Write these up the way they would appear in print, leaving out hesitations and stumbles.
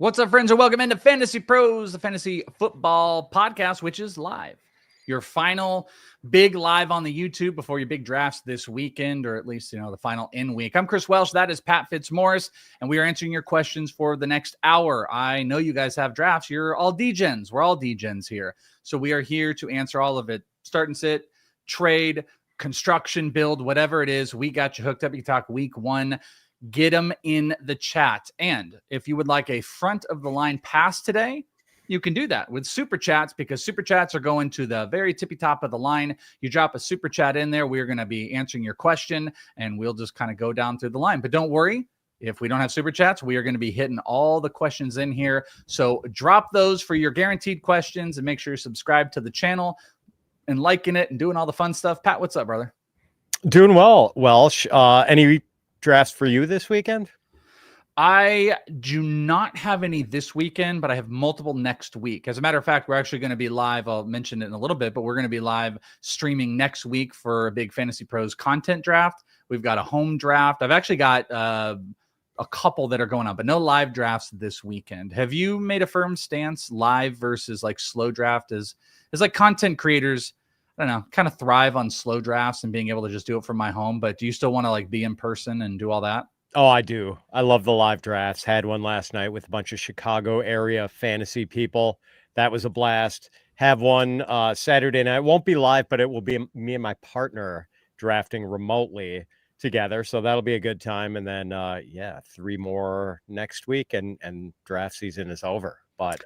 What's up, friends, and welcome into Fantasy Pros, the fantasy football podcast, which is live. Your final big live on the YouTube before your big drafts this weekend, or at least, the final in week. I'm Chris Welsh. That is Pat Fitzmaurice, and we are answering your questions for the next hour. I know you guys have drafts. You're all degens. We're all degens here. So we are here to answer all of it. Start and sit, trade, construction, build, whatever it is. We got you hooked up. You can talk week one. Get them in the chat. And if you would like a front of the line pass today, you can do that with super chats, because super chats are going to the very tippy top of the line. You drop a super chat in there, we're going to be answering your question, and we'll just kind of go down through the line. But don't worry, if we don't have super chats, we are going to be hitting all the questions in here. So drop those for your guaranteed questions, and make sure you subscribe to the channel and liking it and doing all the fun stuff. Pat, what's up, brother? Doing well, Welsh. Any drafts for you this weekend? I do not have any this weekend, but I have multiple next week. As a matter of fact, we're actually going to be live. I'll mention it in a little bit, but we're going to be live streaming next week for a big Fantasy Pros content draft. We've got a home draft. I've actually got a couple that are going on, but no live drafts this weekend. Have you made a firm stance live versus like slow draft? Is like content creators, I don't know, kind of thrive on slow drafts and being able to just do it from my home, but do you still want to like be in person and do all that? Oh, I do. I love the live drafts. Had one last night with a bunch of Chicago area fantasy people. That was a blast. Have one Saturday night. Won't be live, but it will be me and my partner drafting remotely together. So that'll be a good time. And then, 3 more next week and draft season is over. But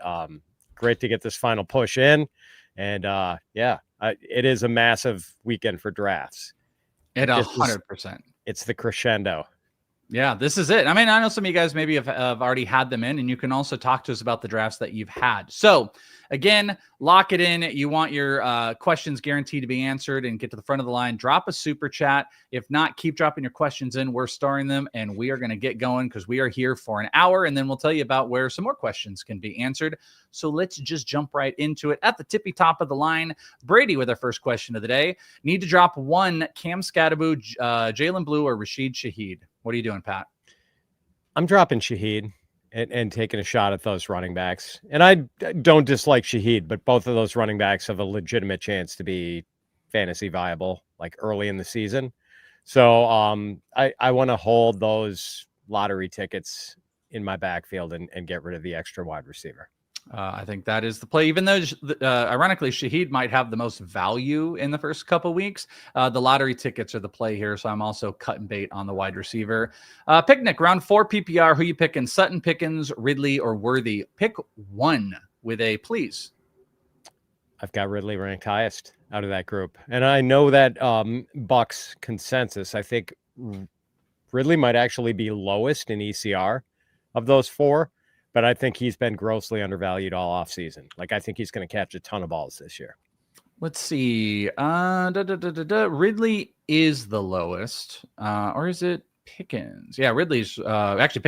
great to get this final push in. And it is a massive weekend for drafts. At 100%. It's the crescendo. Yeah, this is it. I mean, I know some of you guys maybe have already had them in, and you can also talk to us about the drafts that you've had. So again, lock it in. You want your questions guaranteed to be answered and get to the front of the line. Drop a super chat. If not, keep dropping your questions in. We're starring them, and we are going to get going because we are here for an hour, and then we'll tell you about where some more questions can be answered. So let's just jump right into it. At the tippy top of the line, Brady with our first question of the day. Need to drop one Cam Scatterbo, Jalen Blue, or Rashid Shaheed. What are you doing, Pat? I'm dropping Shaheed and taking a shot at those running backs. And I don't dislike Shaheed, but both of those running backs have a legitimate chance to be fantasy viable, like early in the season. So I want to hold those lottery tickets in my backfield and get rid of the extra wide receiver. I think that is the play, even though ironically Shaheed might have the most value in the first couple weeks. The lottery tickets are the play here. So I'm also cutting bait on the wide receiver. Picnic round 4 PPR. Who you picking? Sutton, Pickens, Ridley, or Worthy? Pick one with a please. I've got Ridley ranked highest out of that group. And I know that Bucks consensus, I think Ridley might actually be lowest in ECR of those 4. But I think he's been grossly undervalued all offseason. Like, I think he's going to catch a ton of balls this year. Let's see. Ridley is the lowest. Or is it Pickens? Yeah, Ridley's actually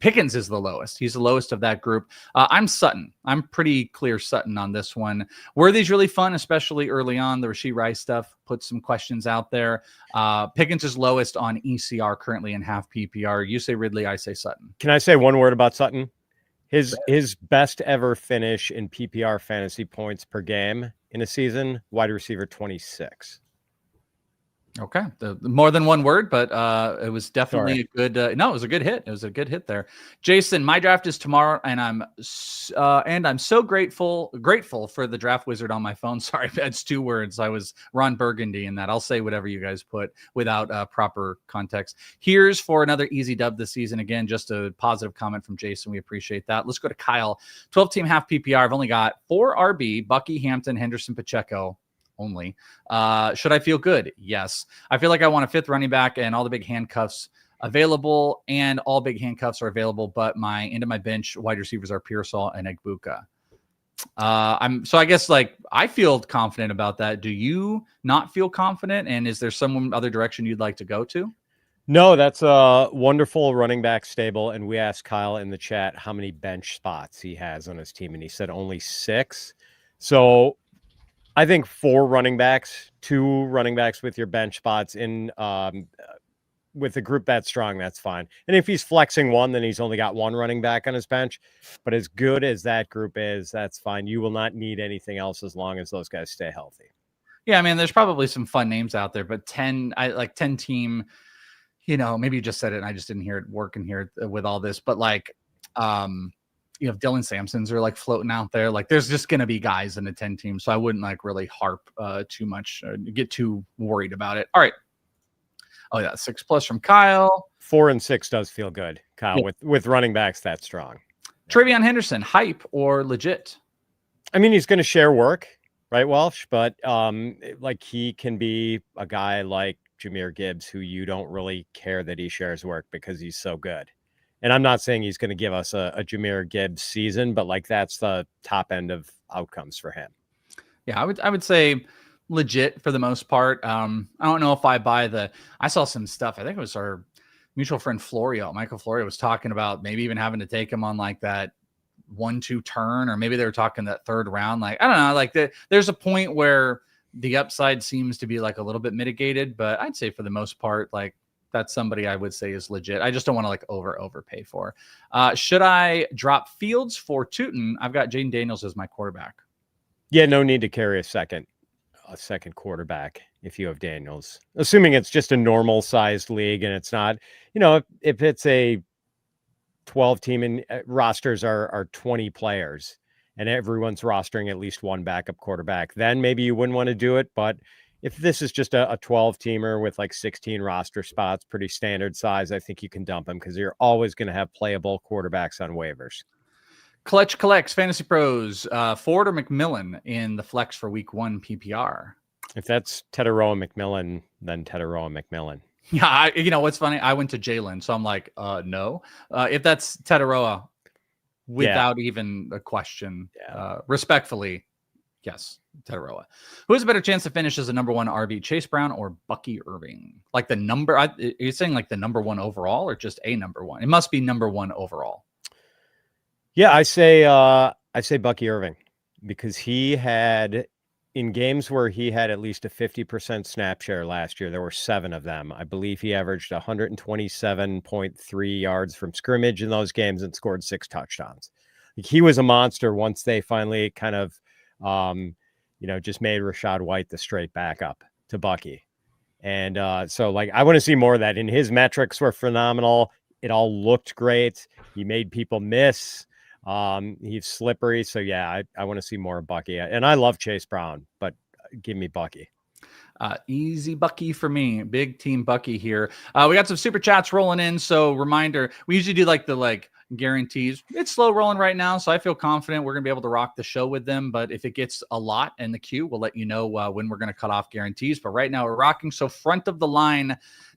Pickens is the lowest. He's the lowest of that group. I'm Sutton. I'm pretty clear Sutton on this one. Worthy's really fun, especially early on. The Rashee Rice stuff puts some questions out there. Pickens is lowest on ECR currently in half PPR. You say Ridley, I say Sutton. Can I say one word about Sutton? His best ever finish in PPR fantasy points per game in a season, wide receiver 26. Okay. More than one word, but it was definitely a good, it was a good hit. It was a good hit there. Jason, my draft is tomorrow, and I'm so grateful for the draft wizard on my phone. Sorry, that's 2 words. I was Ron Burgundy in that. I'll say whatever you guys put without proper context. Here's for another easy dub this season. Again, just a positive comment from Jason. We appreciate that. Let's go to Kyle. 12-team half PPR. I've only got 4 RB, Bucky, Hampton, Henderson, Pacheco. Only. Should I feel good? Yes. I feel like I want a 5th running back and all the big handcuffs available, and all big handcuffs are available, but into my bench wide receivers are Pearsall and Egbuka. I guess I feel confident about that. Do you not feel confident? And is there some other direction you'd like to go to? No, that's a wonderful running back stable. And we asked Kyle in the chat how many bench spots he has on his team, and he said only 6. So I think 4 running backs, 2 running backs with your bench spots in with a group that strong, that's fine. And if he's flexing one, then he's only got one running back on his bench. But as good as that group is, that's fine. You will not need anything else as long as those guys stay healthy. Yeah, I mean, there's probably some fun names out there, but 10 team, maybe you just said it and I just didn't hear it working here with all this, but like, Dylan Sampsons are like floating out there. Like there's just going to be guys in a 10 team. So I wouldn't like really harp too much, get too worried about it. All right. Oh yeah. 6+ from Kyle. 4 and 6 does feel good, Kyle, with running backs that strong. Travion Henderson, hype or legit? I mean, he's going to share work, right, Welsh? But like he can be a guy like Jahmyr Gibbs who you don't really care that he shares work because he's so good. And I'm not saying he's going to give us a Jahmyr Gibbs season, but like that's the top end of outcomes for him. Yeah, I would say legit for the most part. I don't know if I buy I saw some stuff. I think it was our mutual friend Michael Florio was talking about maybe even having to take him on like that 1-2 turn, or maybe they were talking that third round. Like, I don't know, like there's a point where the upside seems to be like a little bit mitigated, but I'd say for the most part, like that's somebody I would say is legit. I just don't want to like overpay for. Should I drop Fields for Tootin? I've got Jaden Daniels as my quarterback. Yeah, no need to carry a second quarterback if you have Daniels, assuming it's just a normal sized league and it's not, if it's a 12 team and rosters are 20 players and everyone's rostering at least one backup quarterback, then maybe you wouldn't want to do it. But if this is just a 12 teamer with like 16 roster spots, pretty standard size, I think you can dump him because you're always going to have playable quarterbacks on waivers. Clutch Collects, Fantasy Pros, Ford or McMillan in the flex for week 1 PPR? If that's Tetaroa McMillan, then Tetaroa McMillan. Yeah, what's funny? I went to Jalen, so I'm like, no. If that's Tetaroa, without even a question, respectfully, yes, Tetaroa. Who has a better chance to finish as a number 1 RB, Chase Brown or Bucky Irving? Like the number, are you saying like the number 1 overall or just a number 1? It must be number 1 overall. Yeah, I say Bucky Irving because he had, in games where he had at least a 50% snap share last year, there were 7 of them. I believe he averaged 127.3 yards from scrimmage in those games and scored 6 touchdowns. He was a monster once they finally kind of, just made Rachaad White the straight backup to Bucky. And so like, I want to see more of that. And his metrics were phenomenal. It all looked great. He made people miss. He's slippery. So yeah, I want to see more of Bucky. And I love Chase Brown, but give me Bucky. Easy Bucky for me. Big team Bucky here. We got some super chats rolling in. So reminder, we usually do like the guarantees. It's slow rolling right now, so I feel confident we're gonna be able to rock the show with them. But if it gets a lot in the queue, we'll let you know when we're gonna cut off guarantees. But right now we're rocking. So front of the line,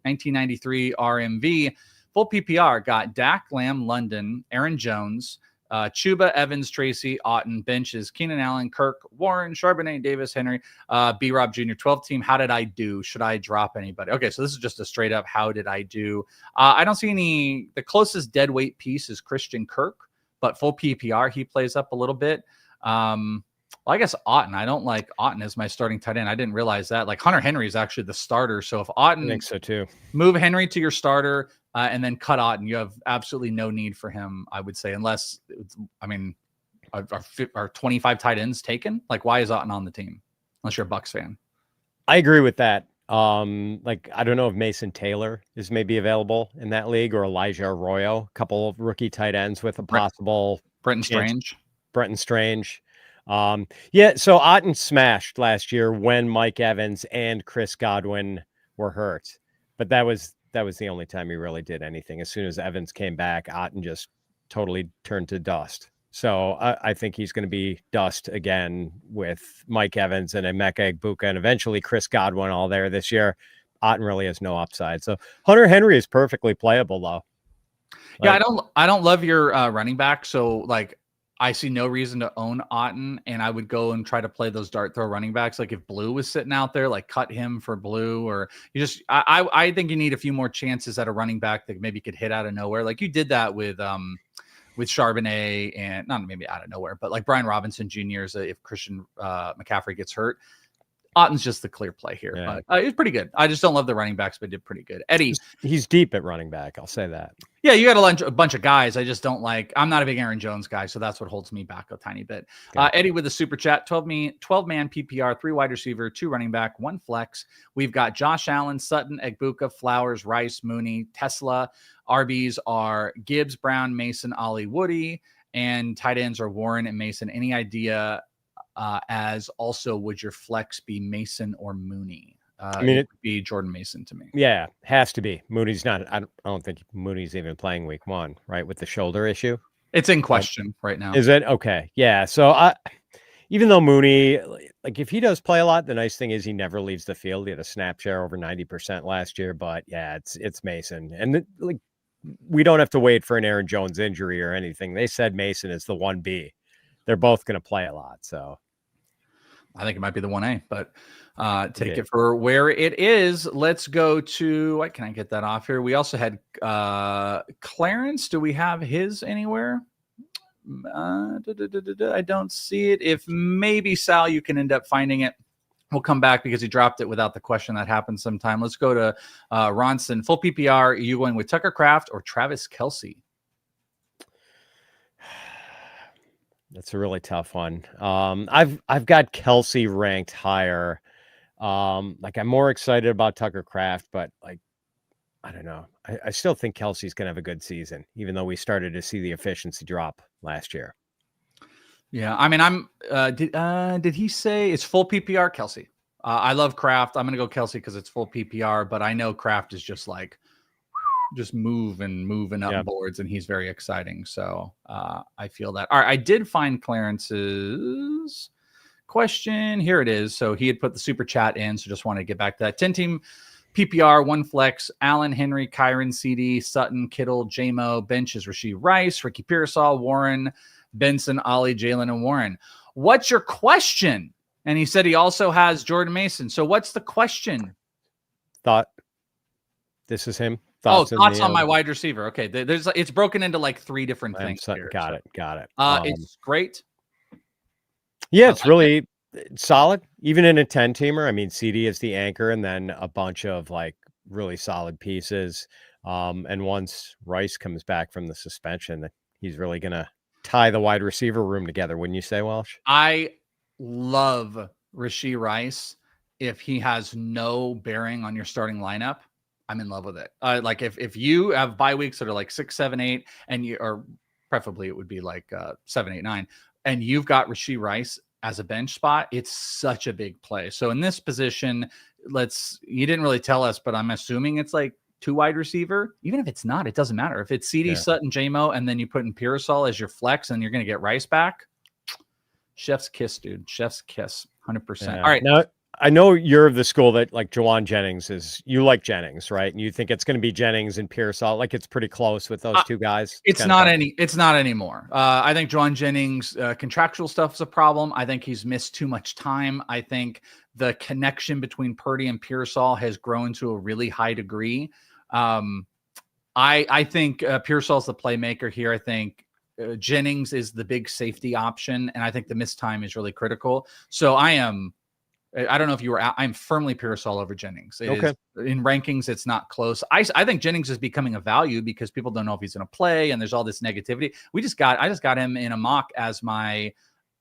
1993 RMV. Full PPR got Dak, Lamb, London, Aaron Jones, Chuba, Evans, Tracy, Otten. Benches, Keenan Allen, Kirk, Warren, Charbonnet, Davis, Henry, B-Rob Jr., 12 team. How did I do? Should I drop anybody? Okay, so this is just a straight up how did I do? I don't see the closest dead weight piece is Christian Kirk, but full PPR, he plays up a little bit. Well, I guess Otten. I don't like Otten as my starting tight end. I didn't realize that. Like Hunter Henry is actually the starter. So if Otten, I think so too. Move Henry to your starter and then cut Otten. You have absolutely no need for him, I would say, unless, are 25 tight ends taken? Like, why is Otten on the team? Unless you're a Bucs fan. I agree with that. I don't know if Mason Taylor is maybe available in that league or Elijah Arroyo, a couple of rookie tight ends with a possible Brenton Strange. So Otten smashed last year when Mike Evans and Chris Godwin were hurt, but that was the only time he really did anything. As soon as Evans came back, Otten just totally turned to dust. So I think he's going to be dust again with Mike Evans and Emeka Egbuka and eventually Chris Godwin all there this year. Otten really has no upside. So Hunter Henry is perfectly playable though. Yeah, I don't love your running back. So like, I see no reason to own Otten, and I would go and try to play those dart throw running backs. Like if Blue was sitting out there, like cut him for Blue, or I think you need a few more chances at a running back that maybe could hit out of nowhere. Like you did that with Charbonnet and not maybe out of nowhere, but like Brian Robinson Jr. if Christian McCaffrey gets hurt. Otten's just the clear play here, Yeah. but it's pretty good. I just don't love the running backs, but did pretty good. Eddie, He's deep at running back. I'll say that. yeah, you got a bunch of guys. I just don't like. I'm not a big Aaron Jones guy, so that's what holds me back a tiny bit. Eddie with the super chat, 12-man PPR, 3 wide receiver, 2 running back, 1 flex. We've got Josh Allen, Sutton, Egbuka, Flowers, Rice, Mooney, Tesla. RBs are Gibbs, Brown, Mason, Ollie, Woody, and tight ends are Warren and Mason. Any idea? As also, would your flex be Mason or Mooney? I mean, it would be Jordan Mason to me. Yeah, has to be. Mooney's not. I don't think Mooney's even playing week 1, right? With the shoulder issue, it's in question right now. Is it okay? Yeah. So even though Mooney, like if he does play a lot, the nice thing is he never leaves the field. He had a snap share over 90% last year. But yeah, it's Mason, and we don't have to wait for an Aaron Jones injury or anything. They said Mason is the 1B. They're both going to play a lot. So I think it might be the 1A, but take it for where it is. Let's go to, what can I get that off here? We also had Clarence. Do we have his anywhere? I don't see it. If maybe Sal, you can end up finding it. We'll come back because he dropped it without the question. That happens sometime. Let's go to Ronson. Full PPR. Are you going with Tucker Kraft or Travis Kelce? That's a really tough one. I've got Kelce ranked higher. I'm more excited about Tucker Kraft, but I don't know. I still think Kelce's gonna have a good season, even though we started to see the efficiency drop last year. Yeah, I mean, did he say it's full PPR? Kelce. I love Kraft. I'm gonna go Kelce because it's full PPR, but I know Kraft is just moving up boards, and he's very exciting. So I feel that. All right, I did find Clarence's question. Here it is. So he had put the super chat in, so just wanted to get back to that. 10-team PPR, 1 flex, Allen, Henry, Kyron, CD, Sutton, Kittle, JMO, bench is Rashee Rice, Ricky Pearsall, Warren, Benson, Ollie, Jalen, and Warren. What's your question? And he said he also has Jordan Mason. So what's the question? This is him. Thoughts on my wide receiver. Okay. It's broken into 3 different things. Got it. It's great. Yeah, it's really solid. Even in a 10-teamer. I mean, CD is the anchor and then a bunch of really solid pieces. And once Rice comes back from the suspension, he's really going to tie the wide receiver room together. Wouldn't you say, Welsh? I love Rashee Rice. If he has no bearing on your starting lineup, I'm in love with it. If you have bye weeks that are 6, 7, 8, or preferably it would be 7, 8, 9, and you've got Rashee Rice as a bench spot, it's such a big play. So in this position, you didn't really tell us, but I'm assuming it's 2 wide receiver. Even if it's not, it doesn't matter. If it's CD, Sutton, JMO, and then you put in Pearsall as your flex, and you're going to get Rice back. Chef's kiss, dude. Chef's kiss. 100%. Yeah. All right. Now, I know you're of the school that Jawan Jennings you like Jennings, right? And you think it's going to be Jennings and Pearsall. It's pretty close with those 2 guys. It's not anymore. I think Jawan Jennings contractual stuff is a problem. I think he's missed too much time. I think the connection between Purdy and Pearsall has grown to a really high degree. I think Pearsall's the playmaker here. I think Jennings is the big safety option, and I think the missed time is really critical. So I don't know if you were out. I'm firmly Pearsall over Jennings. In rankings, it's not close. I think Jennings is becoming a value because people don't know if he's going to play, and there's all this negativity. I just got him in a mock as my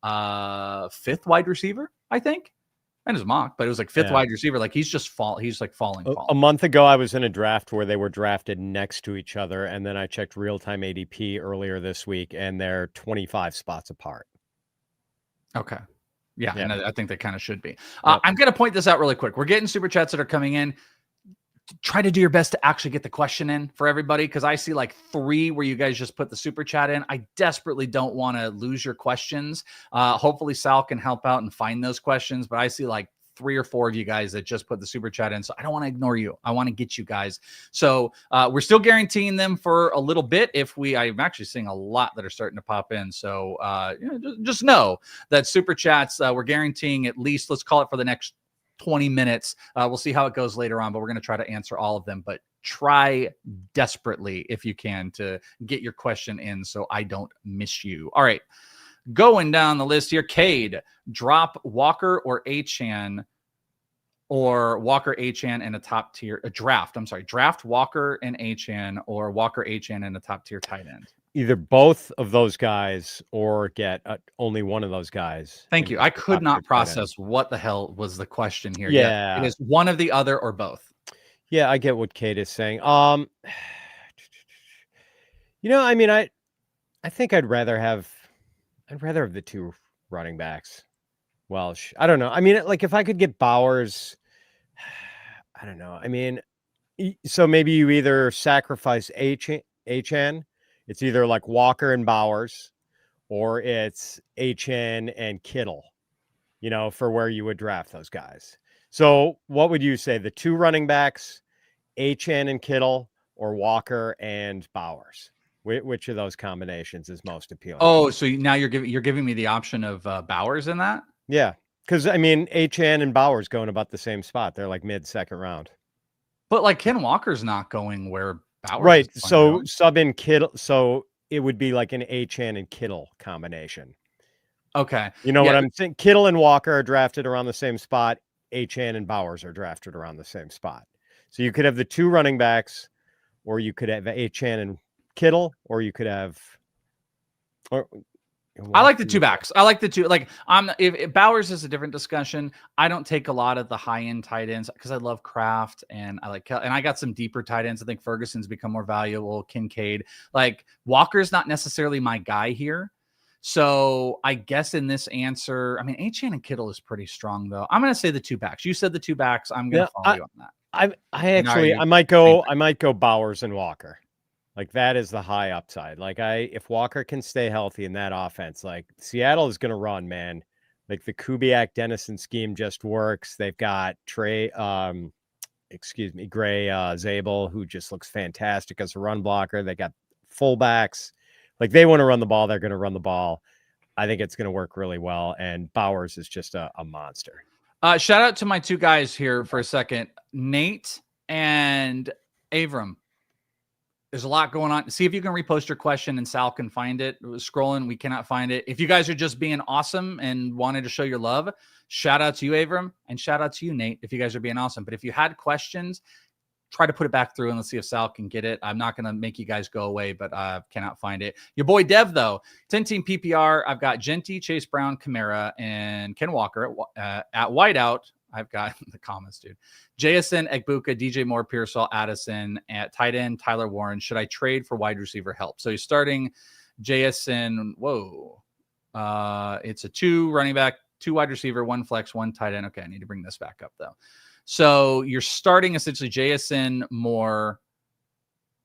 5th wide receiver, I think. And his mock, but it was 5th wide receiver. He's just falling. A month ago, I was in a draft where they were drafted next to each other, and then I checked real-time ADP earlier this week, and they're 25 spots apart. Okay. Yeah, and I think they kind of should be. I'm going to point this out really quick. We're getting super chats that are coming in. Try to do your best to actually get the question in for everybody, because I see 3 where you guys just put the super chat in. I desperately don't want to lose your questions. Hopefully Sal can help out and find those questions, but I see 3 or 4 of you guys that just put the super chat in. So I don't want to ignore you. I want to get you guys. So we're still guaranteeing them for a little bit. I'm actually seeing a lot that are starting to pop in. So just know that super chats, we're guaranteeing at least, let's call it for the next 20 minutes. We'll see how it goes later on, but we're going to try to answer all of them. But try desperately, if you can, to get your question in so I don't miss you. All right. Going down the list here, Cade, drop Walker or Achane or Walker Achane and a top tier draft. I'm sorry, draft Walker and Achane or Walker Achane and a top tier tight end. Either both of those guys or get only one of those guys. Thank you. I could not process what the hell was the question here. Yeah. It is one of the other or both. Yeah, I get what Kate is saying. I mean, I think I'd rather have the two running backs. Welsh. I don't know. I mean, like if I could get Bowers, I don't know. I mean, so maybe you either sacrifice Achane. It's either like Walker and Bowers, or it's Achane and Kittle, for where you would draft those guys. So what would you say? The two running backs, Achane and Kittle, or Walker and Bowers? Which of those combinations is most appealing? Oh, so now you're giving me the option of Bowers in that? Yeah, because I mean, Achane and Bowers going about the same spot. They're like mid-second round. But like Ken Walker's not going where Bowers right. Is so sub in Kittle. So it would be like an Achane and Kittle combination. Okay. You know what I'm saying? Kittle and Walker are drafted around the same spot. Achane and Bowers are drafted around the same spot. So you could have the two running backs, or you could have Achane and Kittle, or you could have. I like the two backs. I like the two. Like if Bowers is a different discussion. I don't take a lot of the high end tight ends because I love Kraft and I got some deeper tight ends. I think Ferguson's become more valuable. Kincaid, like Walker's not necessarily my guy here. So I guess in this answer, I mean, Achane and Kittle is pretty strong though. I'm going to say the two backs. You said the two backs. I'm going to follow you on that. I might go Bowers and Walker. Like that is the high upside. Like if Walker can stay healthy in that offense, like Seattle is going to run, man. Like the Kubiak Dennison scheme just works. They've got Gray Zabel, who just looks fantastic as a run blocker. They got fullbacks. Like they want to run the ball. They're going to run the ball. I think it's going to work really well. And Bowers is just a monster. Shout out to my two guys here for a second, Nate and Avram. There's a lot going on. See if you can repost your question and Sal can find it. Scrolling, we cannot find it. If you guys are just being awesome and wanted to show your love, shout out to you, Avram, and shout out to you, Nate, if you guys are being awesome. But if you had questions, try to put it back through and let's see if Sal can get it. I'm not going to make you guys go away, but I cannot find it. Your boy Dev, though, 10-team PPR. I've got Genty, Chase Brown, Kamara, and Ken Walker at wideout. I've got the comments, dude. JSN, Egbuka, DJ Moore, Pearsall, Addison. At tight end, Tyler Warren. Should I trade for wide receiver help? So he's starting JSN. Whoa. It's a 2 running back, 2 wide receiver, 1 flex, 1 tight end. Okay, I need to bring this back up, though. So you're starting essentially JSN Moore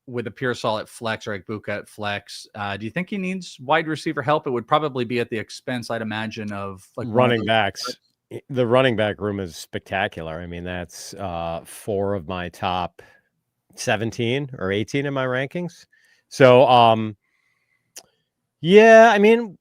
with a Pearsall at flex or Egbuka at flex. Do you think he needs wide receiver help? It would probably be at the expense, I'd imagine, of like running backs. The running back room is spectacular. I mean, that's 4 of my top 17 or 18 in my rankings. So, yeah, I mean,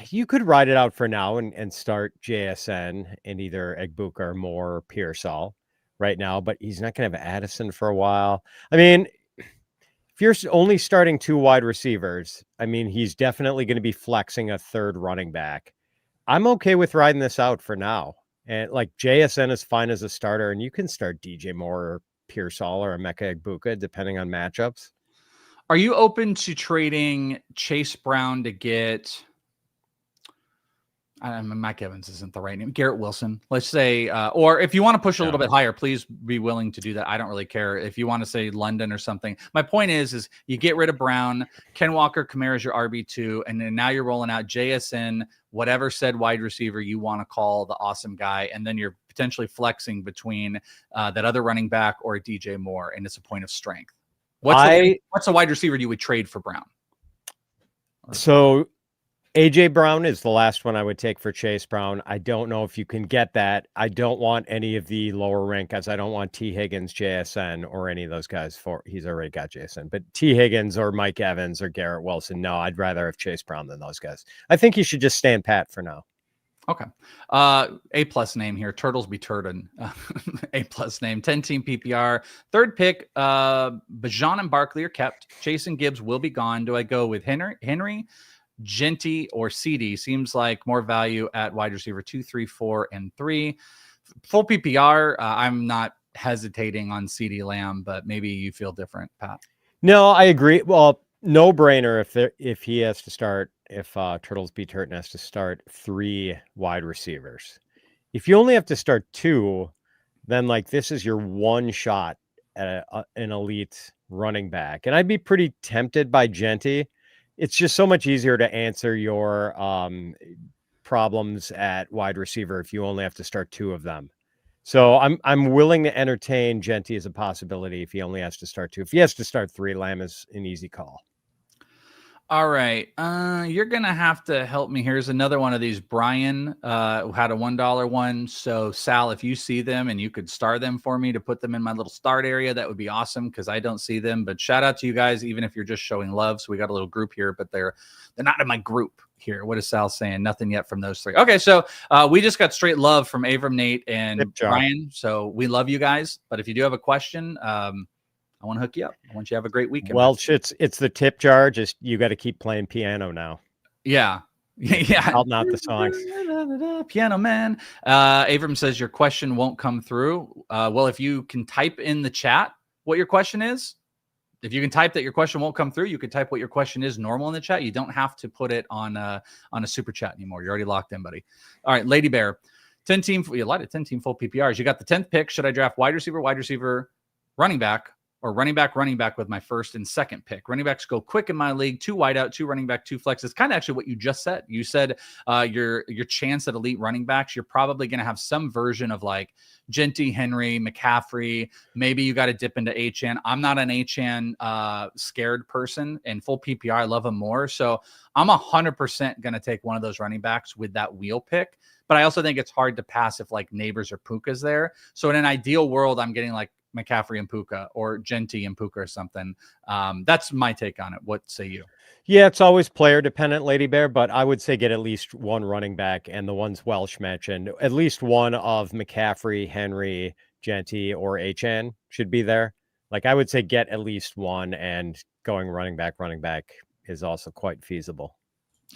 you could ride it out for now and start JSN and either Egbuka or Moore or Pearsall right now, but he's not going to have Addison for a while. I mean, if you're only starting 2 wide receivers, I mean, he's definitely going to be flexing a 3rd running back. I'm okay with riding this out for now. And like JSN is fine as a starter, and you can start DJ Moore or Pearsall or Emeka Egbuka, depending on matchups. Are you open to trading Chase Brown to get Mike Evans isn't the right name. Garrett Wilson, let's say, or if you want to push a little bit higher, please be willing to do that. I don't really care if you want to say London or something. My point is you get rid of Brown, Ken Walker, Kamara is your RB2, and then now you're rolling out JSN, whatever said wide receiver you want to call the awesome guy, and then you're potentially flexing between that other running back or a DJ Moore, and it's a point of strength. What's a wide receiver you would trade for Brown? So AJ Brown is the last one I would take for Chase Brown. I don't know if you can get that. I don't want any of the lower rank guys. I don't want T. Higgins, JSN, or any of those guys. He's already got JSN. But T. Higgins or Mike Evans or Garrett Wilson, no, I'd rather have Chase Brown than those guys. I think he should just stand pat for now. Okay. A+ name here. Turtles be turden. A+ name. 10-team PPR. 3rd pick. Bajan and Barkley are kept. Chase and Gibbs will be gone. Do I go with Henry, Genty, or CD? Seems like more value at wide receiver 2, 3, 4, and 3. Full PPR, I'm not hesitating on CeeDee Lamb, but maybe you feel different, Pat. No, I agree. Well, no brainer if he has to start, if Turtles beat Turton has to start 3 wide receivers. If you only have to start 2, then like this is your one shot at an elite running back. And I'd be pretty tempted by Genty. It's just so much easier to answer your problems at wide receiver if you only have to start 2 of them. So I'm willing to entertain Genty as a possibility if he only has to start 2. If he has to start 3, Lamb is an easy call. All right. You're going to have to help me. Here's another one of these. Brian who had a $1 one. So Sal, if you see them and you could star them for me to put them in my little start area, that would be awesome because I don't see them. But shout out to you guys, even if you're just showing love. So we got a little group here, but they're not in my group here. What is Sal saying? Nothing yet from those 3. Okay, so we just got straight love from Avram, Nate, and Brian. So we love you guys. But if you do have a question, I want to hook you up. I want you to have a great weekend. Welsh, it's the tip jar. Just you got to keep playing piano now. Yeah. Out not the songs. Piano man. Avram says your question won't come through. Well, if you can type in the chat what your question is, if you can type that your question won't come through, you can type what your question is normal in the chat. You don't have to put it on a super chat anymore. You're already locked in, buddy. All right, Lady Bear. 10 team. You lied at 10 team full PPRs. You got the 10th pick. Should I draft wide receiver, running back, or running back with my first and second pick? Running backs go quick in my league. 2 wide out, 2 running back, 2 flex. It's kind of actually what you just said. You said your chance at elite running backs, you're probably going to have some version of like Genty, Henry, McCaffrey. Maybe you got to dip into HN. I'm not an HN scared person, and full PPR, I love him more. So I'm 100% going to take one of those running backs with that wheel pick. But I also think it's hard to pass if like Neighbors or Puka's there. So in an ideal world, I'm getting like McCaffrey and Puka or Genty and Puka or something. That's my take on it. What say you? Yeah, it's always player dependent, Lady Bear, but I would say get at least one running back, and the ones Welsh mentioned, at least one of McCaffrey, Henry, Genty, or HN should be there. Like I would say get at least one, and going running back is also quite feasible.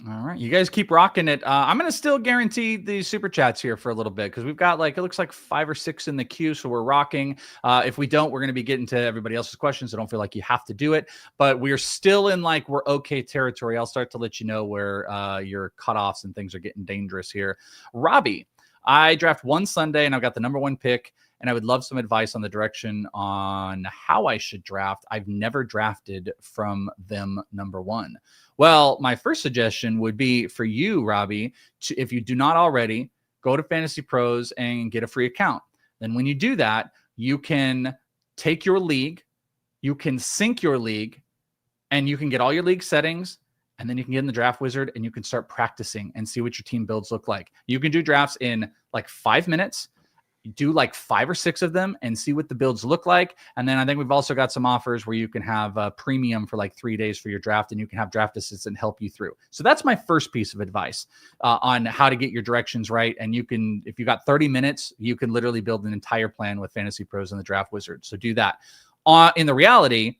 All right. You guys keep rocking it. I'm going to still guarantee the super chats here for a little bit because we've got like, it looks like 5 or 6 in the queue. So we're rocking. If we don't, we're going to be getting to everybody else's questions. So don't feel like you have to do it, but we're still in like, we're okay territory. I'll start to let you know where your cutoffs and things are getting dangerous here. Robbie, I draft one Sunday and I've got the number 1 pick, and I would love some advice on the direction on how I should draft. I've never drafted from them number 1. Well, my first suggestion would be for you, Robbie, if you do not already, go to Fantasy Pros and get a free account. Then when you do that, you can take your league, you can sync your league, and you can get all your league settings, and then you can get in the draft wizard and you can start practicing and see what your team builds look like. You can do drafts in like 5 minutes. Do like 5 or 6 of them and see what the builds look like. And then I think we've also got some offers where you can have a premium for like 3 days for your draft, and you can have draft assistant help you through. So that's my first piece of advice on how to get your directions right. And you can, if you got 30 minutes, you can literally build an entire plan with Fantasy Pros and the Draft Wizard. So do that. In the reality,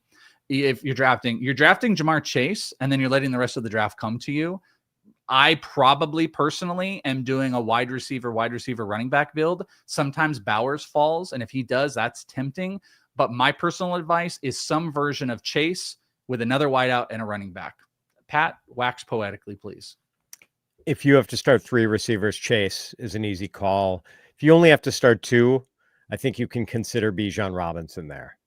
if you're drafting Jamar Chase, and then you're letting the rest of the draft come to you. I probably personally am doing a wide receiver, running back build. Sometimes Bowers falls, and if he does, that's tempting. But my personal advice is some version of Chase with another wideout and a running back. Pat, wax poetically, please. If you have to start 3 receivers, Chase is an easy call. If you only have to start 2, I think you can consider Bijan Robinson there.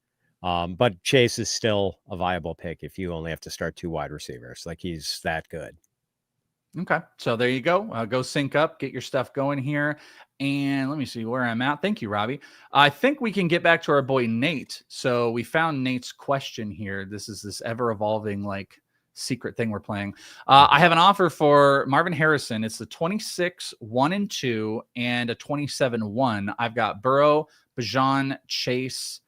But Chase is still a viable pick if you only have to start 2 wide receivers. Like he's that good. Okay, so there you go. Go sync up, get your stuff going here. And let me see where I'm at. Thank you, Robbie. I think we can get back to our boy Nate. So we found Nate's question here. This is this ever-evolving like secret thing we're playing. I have an offer for Marvin Harrison. It's the 26, 1 and 2, and a 27, 1. I've got Burrow, Bijan, Chase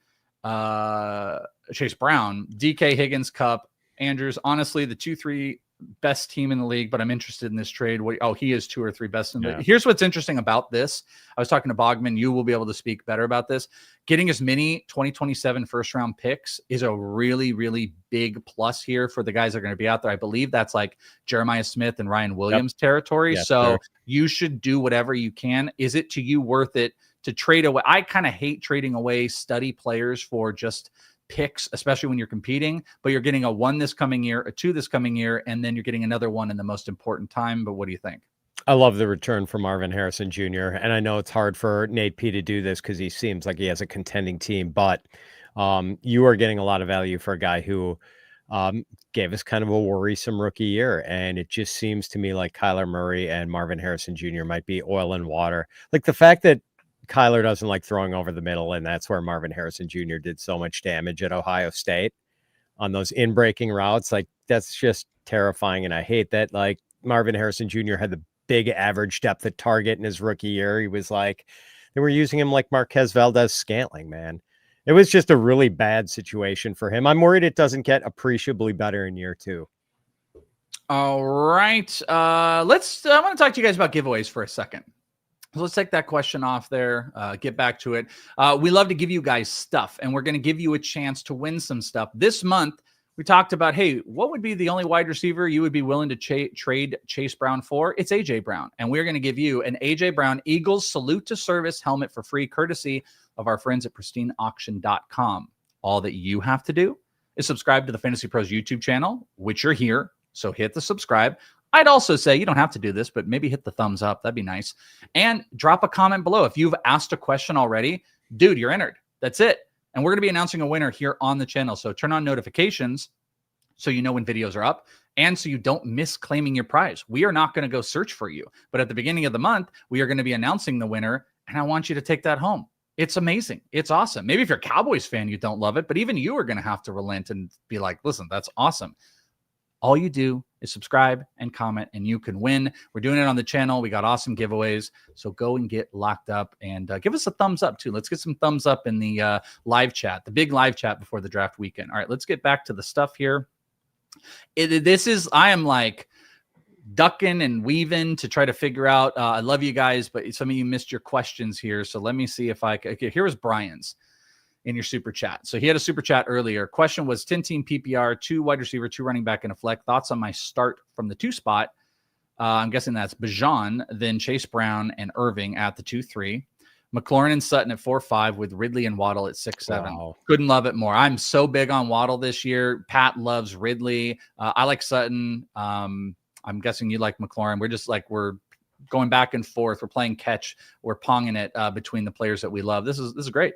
Brown, DK, Higgins, Cup, Andrews. Honestly, the 2-3 best team in the league, but I'm interested in this trade. He is 2 or 3 best in the league. Here's what's interesting about this. I was talking to Bogman. You will be able to speak better about this. Getting as many 2027 first round picks is a really, really big plus here for the guys that are going to be out there. I believe that's like Jeremiah Smith and Ryan Williams territory. So you should do whatever you can. Is it to you worth it to trade away. I kind of hate trading away study players for just picks, especially when you're competing, but you're getting a 1 this coming year, a 2 this coming year, and then you're getting another 1 in the most important time. But what do you think? I love the return for Marvin Harrison Jr. And I know it's hard for Nate P to do this because he seems like he has a contending team, but you are getting a lot of value for a guy who gave us kind of a worrisome rookie year. And it just seems to me like Kyler Murray and Marvin Harrison Jr. might be oil and water. Like the fact that Kyler doesn't like throwing over the middle, and that's where Marvin Harrison Jr. did so much damage at Ohio State on those in-breaking routes. Like that's just terrifying. And I hate that like Marvin Harrison Jr. had the big average depth at target in his rookie year. He was like, they were using him like Marquez Valdez-Scantling, man. It was just a really bad situation for him. I'm worried it doesn't get appreciably better in year 2. All right. I want to talk to you guys about giveaways for a second. So let's take that question off there, get back to it. We love to give you guys stuff, and we're going to give you a chance to win some stuff. This month, we talked about, hey, what would be the only wide receiver you would be willing to trade Chase Brown for? It's A.J. Brown, and we're going to give you an A.J. Brown Eagles Salute to Service helmet for free, courtesy of our friends at pristineauction.com. All that you have to do is subscribe to the Fantasy Pros YouTube channel, which you're here, so hit the subscribe. I'd also say you don't have to do this, but maybe hit the thumbs up. That'd be nice. And drop a comment below. If you've asked a question already, dude, you're entered. That's it. And we're going to be announcing a winner here on the channel. So turn on notifications so you know when videos are up and so you don't miss claiming your prize. We are not going to go search for you. But at the beginning of the month, we are going to be announcing the winner, and I want you to take that home. It's amazing. It's awesome. Maybe if you're a Cowboys fan, you don't love it, but even you are going to have to relent and be like, listen, that's awesome. All you do is subscribe and comment, and you can win. We're doing it on the channel. We got awesome giveaways. So go and get locked up, and give us a thumbs up too. Let's get some thumbs up in the live chat, the big live chat before the draft weekend. All right, let's get back to the stuff here. I am like ducking and weaving to try to figure out. I love you guys, but some of you missed your questions here. So let me see if I can. Okay, here was Brian's in your super chat. So he had a super chat earlier. Question was 10-team PPR, 2 wide receiver, 2 running back, and a flex. Thoughts on my start from the 2 spot? I'm guessing that's Bijan, then Chase Brown and Irving at the 2-3. McLaurin and Sutton at 4-5 with Ridley and Waddle at 6-7. Wow. Couldn't love it more. I'm so big on Waddle this year. Pat loves Ridley. I like Sutton. I'm guessing you like McLaurin. We're going back and forth. We're playing catch. We're ponging it between the players that we love. This is great.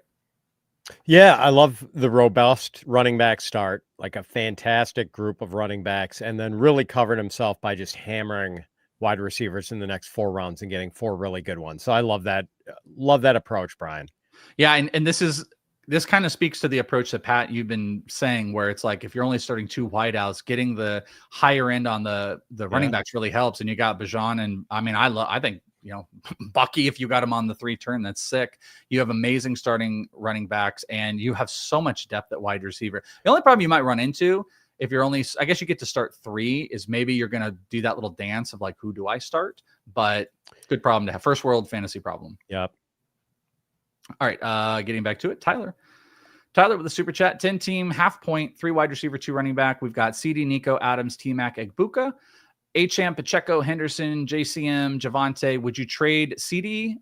Yeah, I love the robust running back start, like a fantastic group of running backs, and then really covered himself by just hammering wide receivers in the next 4 rounds and getting 4 really good ones. So I love that approach, Brian. Yeah, and this kind of speaks to the approach that Pat, you've been saying, where it's like if you're only starting 2 wideouts, getting the higher end on the running backs really helps. And you got Bijan, and I think Bucky, if you got him on the 3 turn, that's sick. You have amazing starting running backs, and you have so much depth at wide receiver. The only problem you might run into if you're only, I guess you get to start 3, is maybe you're going to do that little dance of like, who do I start? But good problem to have. First world fantasy problem. Yep. All right. Getting back to it. Tyler with the super chat, 10-team, half point, 3 wide receiver, 2 running back. We've got CD, Nico, Adams, T-Mac, Egbuka, Acham, Pacheco, Henderson, JCM, Javante. Would you trade CD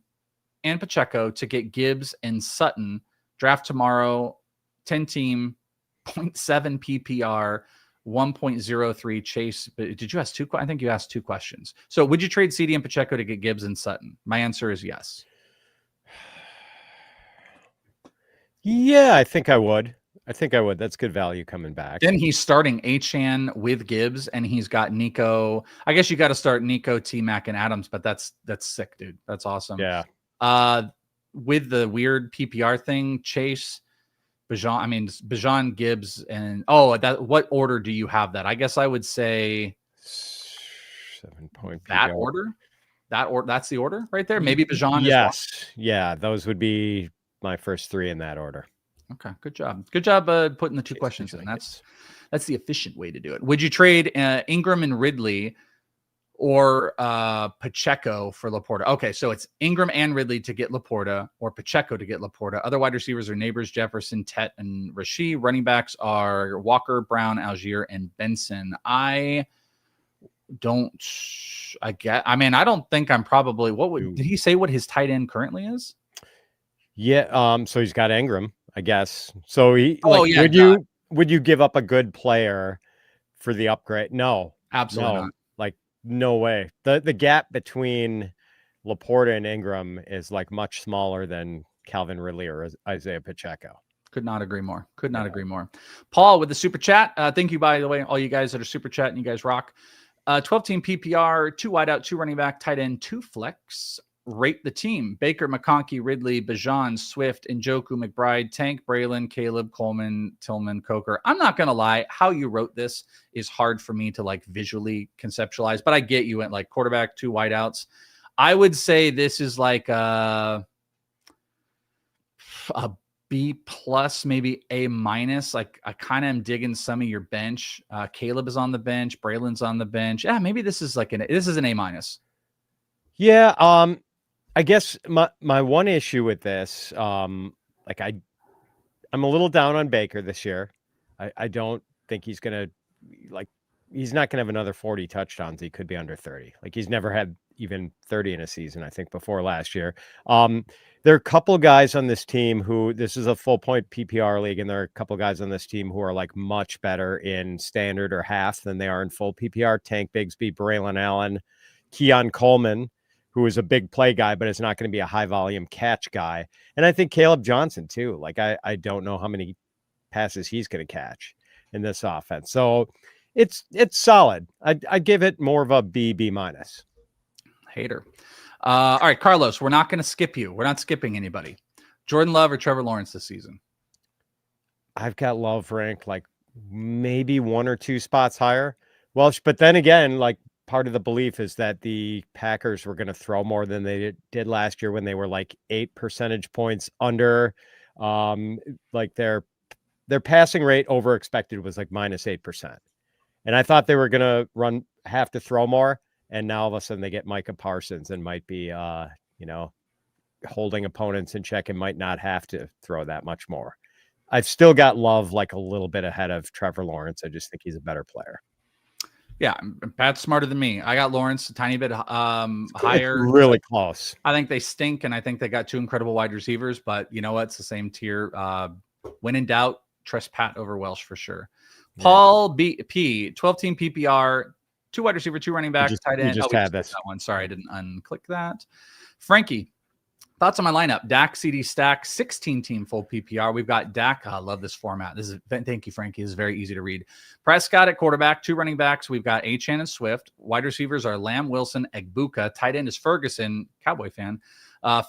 and Pacheco to get Gibbs and Sutton? Draft tomorrow, 10-team, 0.7 PPR, 1.03 Chase. But did you ask 2? I think you asked 2 questions. So would you trade CD and Pacheco to get Gibbs and Sutton? My answer is yes. Yeah, I think I would. That's good value coming back. Then he's starting Achane with Gibbs, and he's got Nico. I guess you got to start Nico, T-Mac, and Adams, but that's sick, dude. That's awesome. Yeah. With the weird PPR thing, Chase, Bijan, Gibbs, and what order do you have that? I guess I would say 7-point that order. That's the order right there. Maybe Bijan. Yes. Yeah, those would be my first 3 in that order. Okay, good job. Good job putting the 2 questions in. That's the efficient way to do it. Would you trade Ingram and Ridley or Pacheco for Laporta? Okay, so it's Ingram and Ridley to get Laporta, or Pacheco to get Laporta. Other wide receivers are Neighbors, Jefferson, Tet, and Rasheed. Running backs are Walker, Brown, Algier, and Benson. I don't think I'm probably, did he say what his tight end currently is? Yeah. So he's got Ingram, I guess. So Oh yeah, would you give up a good player for the upgrade? No, absolutely no, not. like no way. The gap between Laporta and Ingram is like much smaller than Calvin Ridley or Isaiah Pacheco. Could not agree more. Could not Yeah. agree more. Paul with the super chat. Thank you, by the way, all you guys that are super chatting. You guys rock. 12-team PPR, 2 wideout, 2 running back, tight end, 2 flex. Rate the team. Baker, McConkey, Ridley, Bijan, Swift, Njoku, McBride, Tank, Braylon, Caleb, Coleman, Tillman, Coker. I'm not going to lie. How you wrote this is hard for me to like visually conceptualize, but I get you went like quarterback, 2 wideouts. I would say this is like a B plus, maybe A minus. Like I kind of am digging some of your bench. Caleb is on the bench. Braylon's on the bench. Yeah, maybe this is like an A minus. Yeah. I guess my one issue with this, like I'm a little down on Baker this year. I don't think he's gonna he's not gonna have another 40 touchdowns. He could be under 30. Like he's never had even 30 in a season, I think, before last year. There are a couple guys on this team who this is a full point PPR league, and there are a couple guys on this team who are like much better in standard or half than they are in full PPR. Tank Bigsby, Braylon Allen, Keon Coleman, who is a big play guy, but is not going to be a high volume catch guy. And I think Caleb Johnson too. Like I don't know how many passes he's going to catch in this offense. So it's solid. I'd give it more of a B minus. Hater. All right, Carlos, we're not going to skip you. We're not skipping anybody. Jordan Love or Trevor Lawrence this season? I've got Love ranked like maybe 1 or 2 spots higher. Welsh, but then again, like part of the belief is that the Packers were going to throw more than they did last year when they were like 8 percentage points under. Like their passing rate over expected was like -8%. And I thought they were going to have to throw more. And now all of a sudden they get Micah Parsons and might be, holding opponents in check and might not have to throw that much more. I've still got Love like a little bit ahead of Trevor Lawrence. I just think he's a better player. Yeah, Pat's smarter than me. I got Lawrence a tiny bit higher. It's really close. I think they stink, and I think they got 2 incredible wide receivers. But you know what? It's the same tier. When in doubt, trust Pat over Welsh for sure. Paul P, 12-team PPR, 2 wide receiver, 2 running backs, tight end. We just had this. That one. Sorry, I didn't unclick that. Frankie, thoughts on my lineup? Dak, CD, Stack, 16-team full PPR. We've got Dak. I love this format. Thank you, Frankie. This is very easy to read. Prescott at quarterback, 2 running backs. We've got Achane and Swift. Wide receivers are Lamb, Wilson, Egbuka. Tight end is Ferguson, Cowboy fan.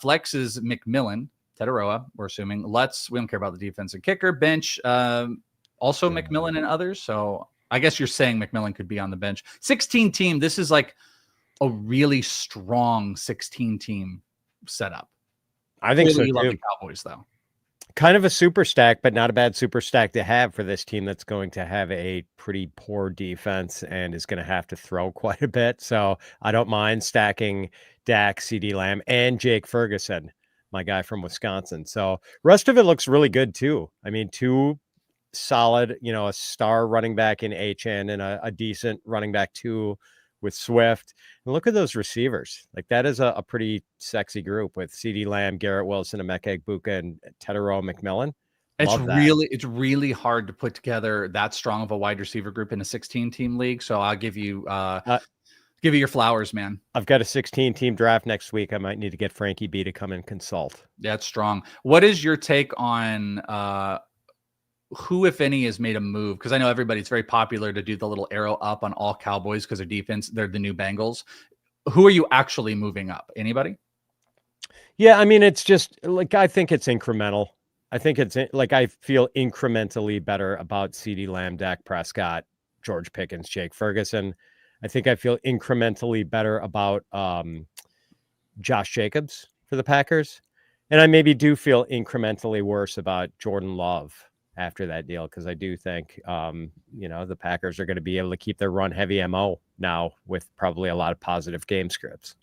Flex is McMillan, Tetaroa, we're assuming. We don't care about the defense and kicker. Bench, also McMillan and others. So I guess you're saying McMillan could be on the bench. 16-team. This is like a really strong 16-team setup. I think so too. Love the Cowboys, though. Kind of a super stack, but not a bad super stack to have for this team that's going to have a pretty poor defense and is going to have to throw quite a bit. So I don't mind stacking Dak, CD Lamb, and Jake Ferguson, my guy from Wisconsin. So rest of it looks really good too. I mean, 2 solid, a star running back in Achane and a decent running back 2 with Swift. And look at those receivers. Like that is a pretty sexy group with CD Lamb, Garrett Wilson, Emeka Egbuka, and Tetaroa McMillan. It's really hard to put together that strong of a wide receiver group in a 16-team league. So I'll give you your flowers, man. I've got a 16-team draft next week. I might need to get Frankie B to come and consult. That's strong. What is your take on who, if any, has made a move? Because I know everybody's very popular to do the little arrow up on all Cowboys because their defense, they're the new Bengals. Who are you actually moving up? Anybody? Yeah, I mean, it's just like I think it's incremental. I think it's like I feel incrementally better about CD Lamb, Dak Prescott, George Pickens, Jake Ferguson. I think I feel incrementally better about Josh Jacobs for the Packers. And I maybe do feel incrementally worse about Jordan Love after that deal, because I do think, the Packers are going to be able to keep their run heavy MO now with probably a lot of positive game scripts.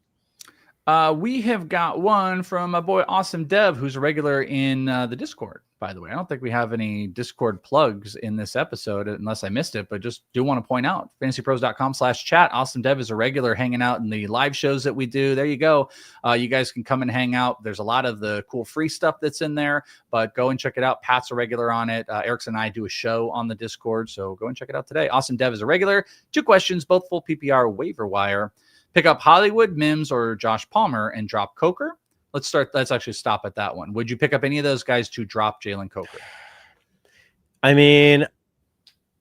We have got one from my boy Awesome Dev, who's a regular in the Discord, by the way. I don't think we have any Discord plugs in this episode unless I missed it, but just do want to point out fantasypros.com/chat. Awesome Dev is a regular hanging out in the live shows that we do. There you go. You guys can come and hang out. There's a lot of the cool free stuff that's in there, but go and check it out. Pat's a regular on it. Erickson and I do a show on the Discord, so go and check it out today. Awesome Dev is a regular. 2 questions, both full PPR waiver wire. Pick up Hollywood, Mims, or Josh Palmer and drop Coker. Let's actually stop at that one. Would you pick up any of those guys to drop Jalen Coker? I mean,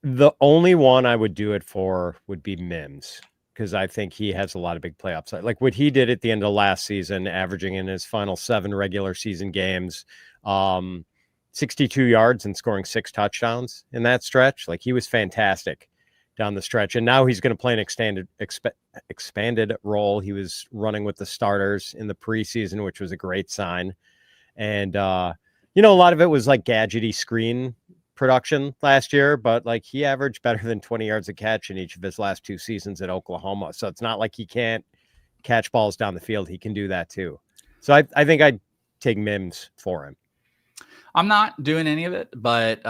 the only one I would do it for would be Mims, because I think he has a lot of big play upside. Like what he did at the end of last season, averaging in his final 7 regular season games, 62 yards and scoring 6 touchdowns in that stretch. Like he was fantastic down the stretch, and now he's going to play an expanded role. He was running with the starters in the preseason, which was a great sign. And a lot of it was like gadgety screen production last year, but like he averaged better than 20 yards a catch in each of his last 2 seasons at Oklahoma. So it's not like he can't catch balls down the field. He can do that too. So I think I'd take Mims for him. I'm not doing any of it, but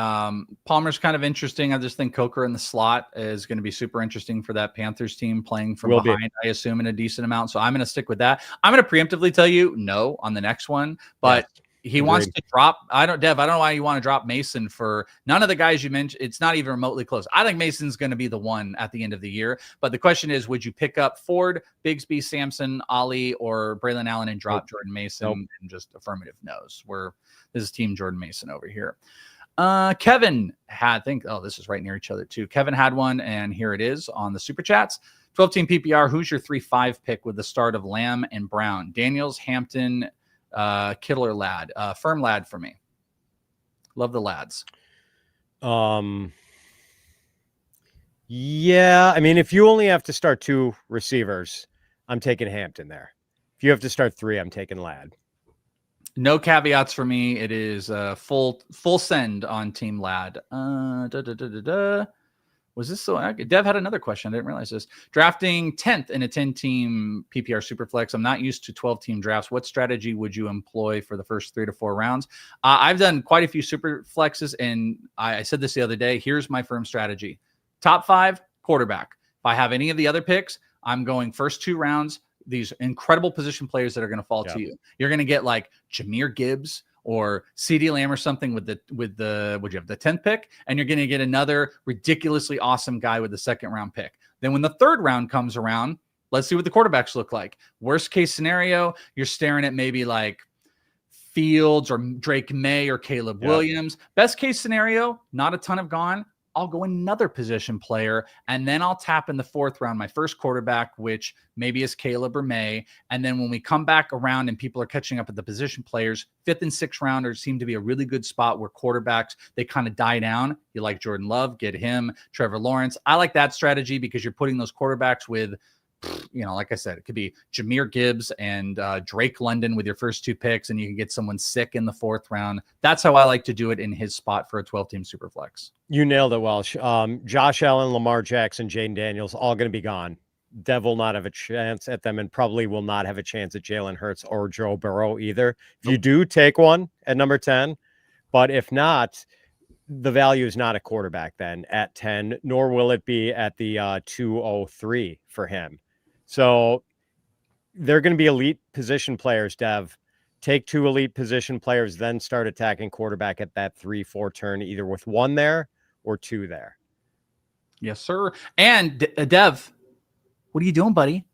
Palmer's kind of interesting. I just think Coker in the slot is going to be super interesting for that Panthers team playing from behind, I assume, in a decent amount. So I'm going to stick with that. I'm going to preemptively tell you no on the next one, but he wants to drop. Dev, I don't know why you want to drop Mason for none of the guys you mentioned. It's not even remotely close. I think Mason's going to be the one at the end of the year. But the question is, would you pick up Ford, Bigsby, Sampson, Ollie, or Braylon Allen and drop Jordan Mason? And just affirmative no's. This is Team Jordan Mason over here. Kevin had, this is right near each other too. Kevin had one, and here it is on the super chats. 12-team PPR. Who's your 3-5 pick with the start of Lamb and Brown? Daniels, Hampton, Kittle or Ladd? Firm Ladd for me. Love the lads. Yeah, I mean, if you only have to start 2 receivers, I'm taking Hampton there. If you have to start 3, I'm taking Ladd. No caveats for me. It is full send on Team Ladd. Was this so? Dev had another question. I didn't realize this. Drafting 10th in a 10-team PPR Superflex. I'm not used to 12-team drafts. What strategy would you employ for the first 3 to 4 rounds? I've done quite a few Superflexes, and I said this the other day. Here's my firm strategy. Top 5, quarterback. If I have any of the other picks, I'm going first 2 rounds. These incredible position players that are going to fall to you. You're going to get like Jahmyr Gibbs or CeeDee Lamb or something with the would you have the 10th pick, and you're going to get another ridiculously awesome guy with the 2nd round pick. Then when the 3rd round comes around, let's see what the quarterbacks look like. Worst case scenario, you're staring at maybe like Fields or Drake May or Caleb Williams. Best case scenario, not a ton have gone. I'll go another position player, and then I'll tap in the 4th round my first quarterback, which maybe is Caleb or May. And then when we come back around and people are catching up at the position players, 5th and 6th rounders seem to be a really good spot where quarterbacks, they kind of die down. You like Jordan Love, get him. Trevor Lawrence. I like that strategy because you're putting those quarterbacks with, like I said, it could be Jahmyr Gibbs and Drake London with your first 2 picks, and you can get someone sick in the 4th round. That's how I like to do it in his spot for a 12-team Superflex. You nailed it, Welsh. Josh Allen, Lamar Jackson, Jaden Daniels, all going to be gone. Dev will not have a chance at them, and probably will not have a chance at Jalen Hurts or Joe Burrow either. If you do, take one at number 10, but if not, the value is not a quarterback then at 10, nor will it be at the 203 for him. So they're going to be elite position players, Dev. Take 2 elite position players, then start attacking quarterback at that 3-4 turn, either with 1 there or 2 there. Yes, sir. And Dev, what are you doing, buddy?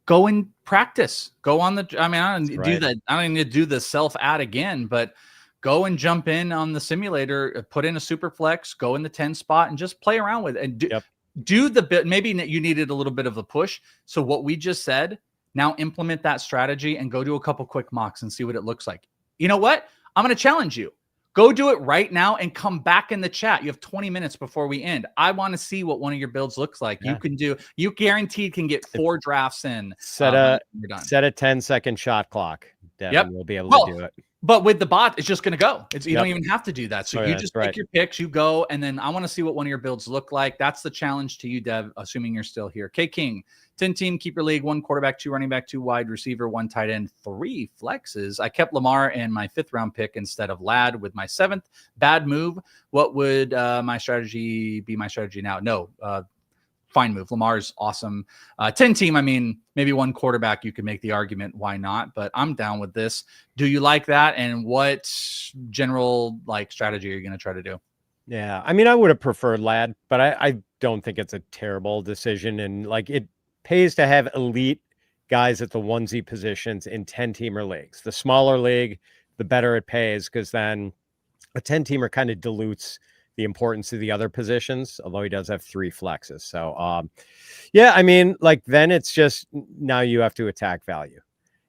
Go and practice. Go on the. I mean, I don't do that. I don't need to do the self ad again, but go and jump in on the simulator. Put in a super flex. Go in the 10 spot and just play around with it. And do the bit. Maybe you needed a little bit of a push. So what we just said. Now implement that strategy and go do a couple quick mocks and see what it looks like. You know what? I'm going to challenge you. Go do it right now and come back in the chat. You have 20 minutes before we end. I want to see what one of your builds looks like. Yeah. You guaranteed can get 4 drafts in. Set a 10-second shot clock. Devin will be able to do it. But with the bot, it's just going to go. You Yep. don't even have to do that. So you just pick your picks, you go, and then I want to see what one of your builds look like. That's the challenge to you, Dev, assuming you're still here. K King, 10 team, keeper league, 1 quarterback, 2 running back, 2 wide receiver, 1 tight end, 3 flexes. I kept Lamar and my 5th round pick instead of Ladd with my 7th. Bad move. What would my strategy be? My strategy now? No, fine move. Lamar's awesome. 10 team, I mean, maybe 1 quarterback, you could make the argument. Why not? But I'm down with this. Do you like that? And what general strategy are you going to try to do? Yeah. I mean, I would have preferred Ladd, but I don't think it's a terrible decision. And it pays to have elite guys at the onesie positions in 10-teamer leagues. The smaller league, the better it pays, because then a 10-teamer kind of dilutes the importance of the other positions, although he does have 3 flexes. So, yeah, I mean, then it's just now you have to attack value.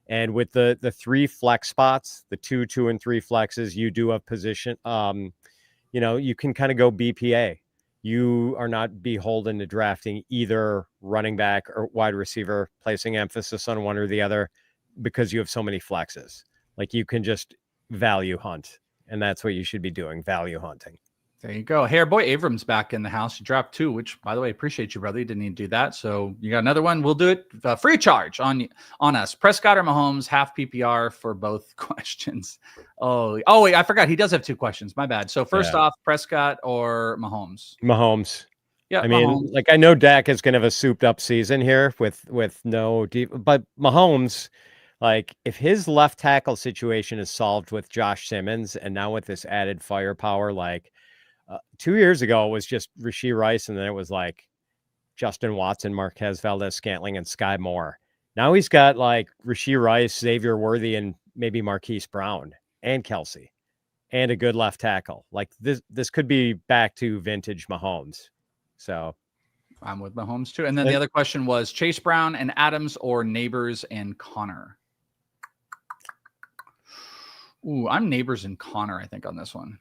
And with the 3 flex spots, the 2, 2, and 3 flexes, you do have position. You can kind of go BPA. You are not beholden to drafting either running back or wide receiver, placing emphasis on one or the other because you have so many flexes. You can just value hunt, and that's what you should be doing, value hunting. There you go. Hey, our boy Avram's back in the house. You dropped 2, which, by the way, appreciate you, brother. You didn't need to do that. So you got another one. We'll do it free of charge on us. Prescott or Mahomes, half PPR for both questions. Oh, wait, I forgot. He does have 2 questions. My bad. So first off, Prescott or Mahomes? Mahomes. Yeah, I mean, I know Dak is going to have a souped up season here with no deep, but Mahomes, if his left tackle situation is solved with Josh Simmons, and now with this added firepower, 2 years ago, it was just Rashee Rice, and then it was Justin Watson, Marquez Valdez-Scantling, and Sky Moore. Now he's got Rashee Rice, Xavier Worthy, and maybe Marquise Brown and Kelsey, and a good left tackle. This could be back to vintage Mahomes. So I'm with Mahomes too. And then the other question was Chase Brown and Adams or Neighbors and Connor. Ooh, I'm Neighbors and Connor, I think, on this one.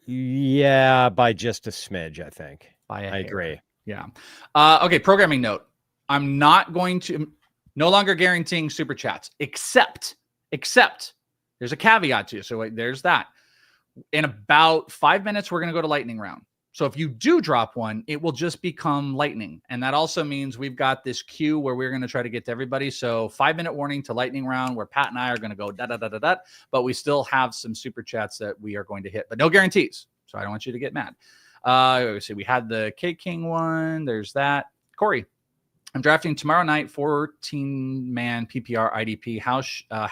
Yeah, by just a smidge, I think. I agree. Yeah. Okay, programming note. I'm not going to, no longer guaranteeing super chats, except there's a caveat to you. So there's that. In about 5 minutes, we're going to go to lightning round. So if you do drop one, it will just become lightning. And that also means we've got this queue where we're going to try to get to everybody. So 5-minute warning to lightning round where Pat and I are going to go da-da-da-da-da. But we still have some super chats that we are going to hit, but no guarantees. So I don't want you to get mad. So we had the K King one. There's that. Corey, I'm drafting tomorrow night, 14-man PPR IDP. How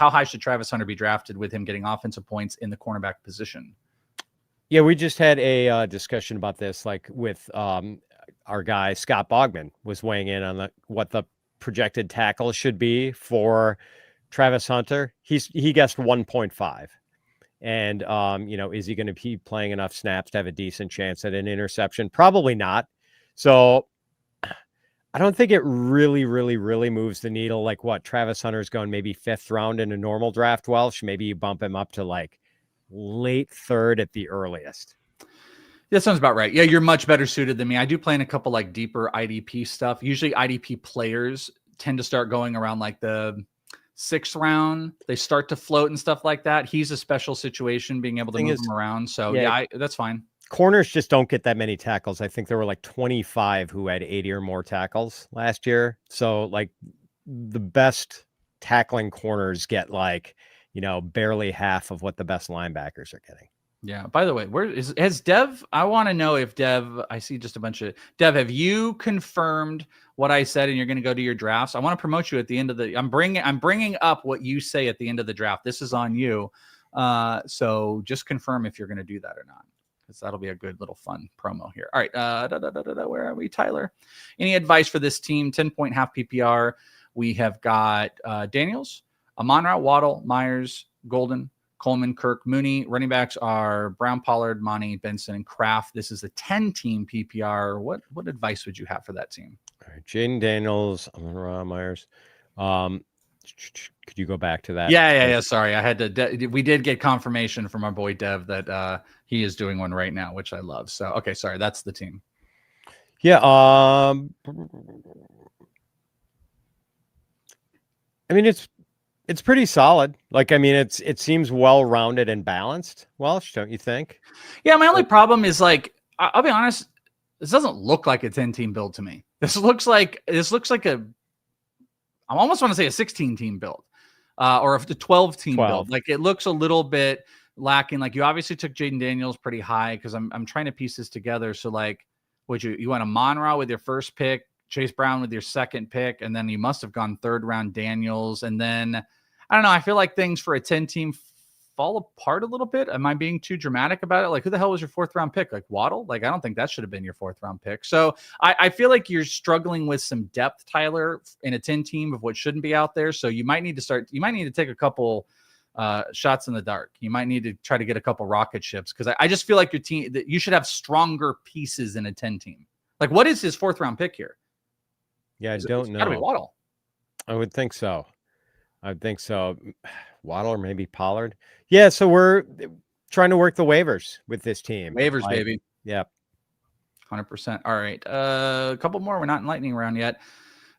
high should Travis Hunter be drafted with him getting offensive points in the cornerback position? Yeah, we just had a discussion about this, with our guy Scott Bogman was weighing in on what the projected tackle should be for Travis Hunter. He guessed 1.5, and is he going to be playing enough snaps to have a decent chance at an interception? Probably not. So I don't think it really, really, really moves the needle. Travis Hunter's going maybe 5th round in a normal draft. Welsh, maybe you bump him up to late 3rd at the earliest. That sounds about right. Yeah, you're much better suited than me. I do play in a couple deeper IDP stuff. Usually IDP players tend to start going around the 6th round. They start to float and stuff like that. He's a special situation being able to move him around. So that's fine. Corners just don't get that many tackles. I think there were 25 who had 80 or more tackles last year. So the best tackling corners get barely half of what the best linebackers are getting. Yeah. By the way, has Dev? I want to know if Dev. I see just a bunch of Dev. Have you confirmed what I said, and you're going to go to your drafts? I want to promote you at the end of the. I'm bringing up what you say at the end of the draft. This is on you. So just confirm if you're going to do that or not, because that'll be a good little fun promo here. All right. Where are we, Tyler? Any advice for this team? 10-point half PPR. We have got Daniels, Amon-Ra, Waddle, Myers, Golden, Coleman, Kirk, Mooney. Running backs are Brown, Pollard, Monty, Benson, and Kraft. This is a 10-team PPR. What advice would you have for that team? All right, Jaden Daniels, Amon-Ra, Myers. Could you go back to that? Yeah. Sorry, I had to. We did get confirmation from our boy Dev that he is doing one right now, which I love. So okay, sorry, that's the team. Yeah. I mean, it's It's pretty solid. Like, I mean, it seems well-rounded and balanced, Welsh, don't you think? Yeah, my only problem is like I'll be honest, this doesn't look like a 10-team build to me. This looks like I almost want to say a 16-team build, or a 12-team 12. build. Like it looks a little bit lacking. Like you obviously took Jaden Daniels pretty high because I'm trying to piece this together. So like, would you want a Monra with your first pick, Chase Brown with your second pick, and then you must have gone third round Daniels, and then I don't know. I feel like things for a 10-team fall apart a little bit. Am I being too dramatic about it? Like, who the hell was your fourth round pick? Like Waddle? Like, I don't think that should have been your fourth round pick. So I feel like you're struggling with some depth, Tyler, in a 10-team of what shouldn't be out there. So you might need to take a couple shots in the dark. You might need to try to get a couple rocket ships because I just feel like your team that you should have stronger pieces in a 10-team. Like, what is his fourth round pick here? Yeah, I don't know. Got to be Waddle. I would think so. Waddle or maybe Pollard. Yeah, so we're trying to work the waivers with this team. Waivers, baby. Yep. 100%. All right. A couple more. We're not in lightning round yet.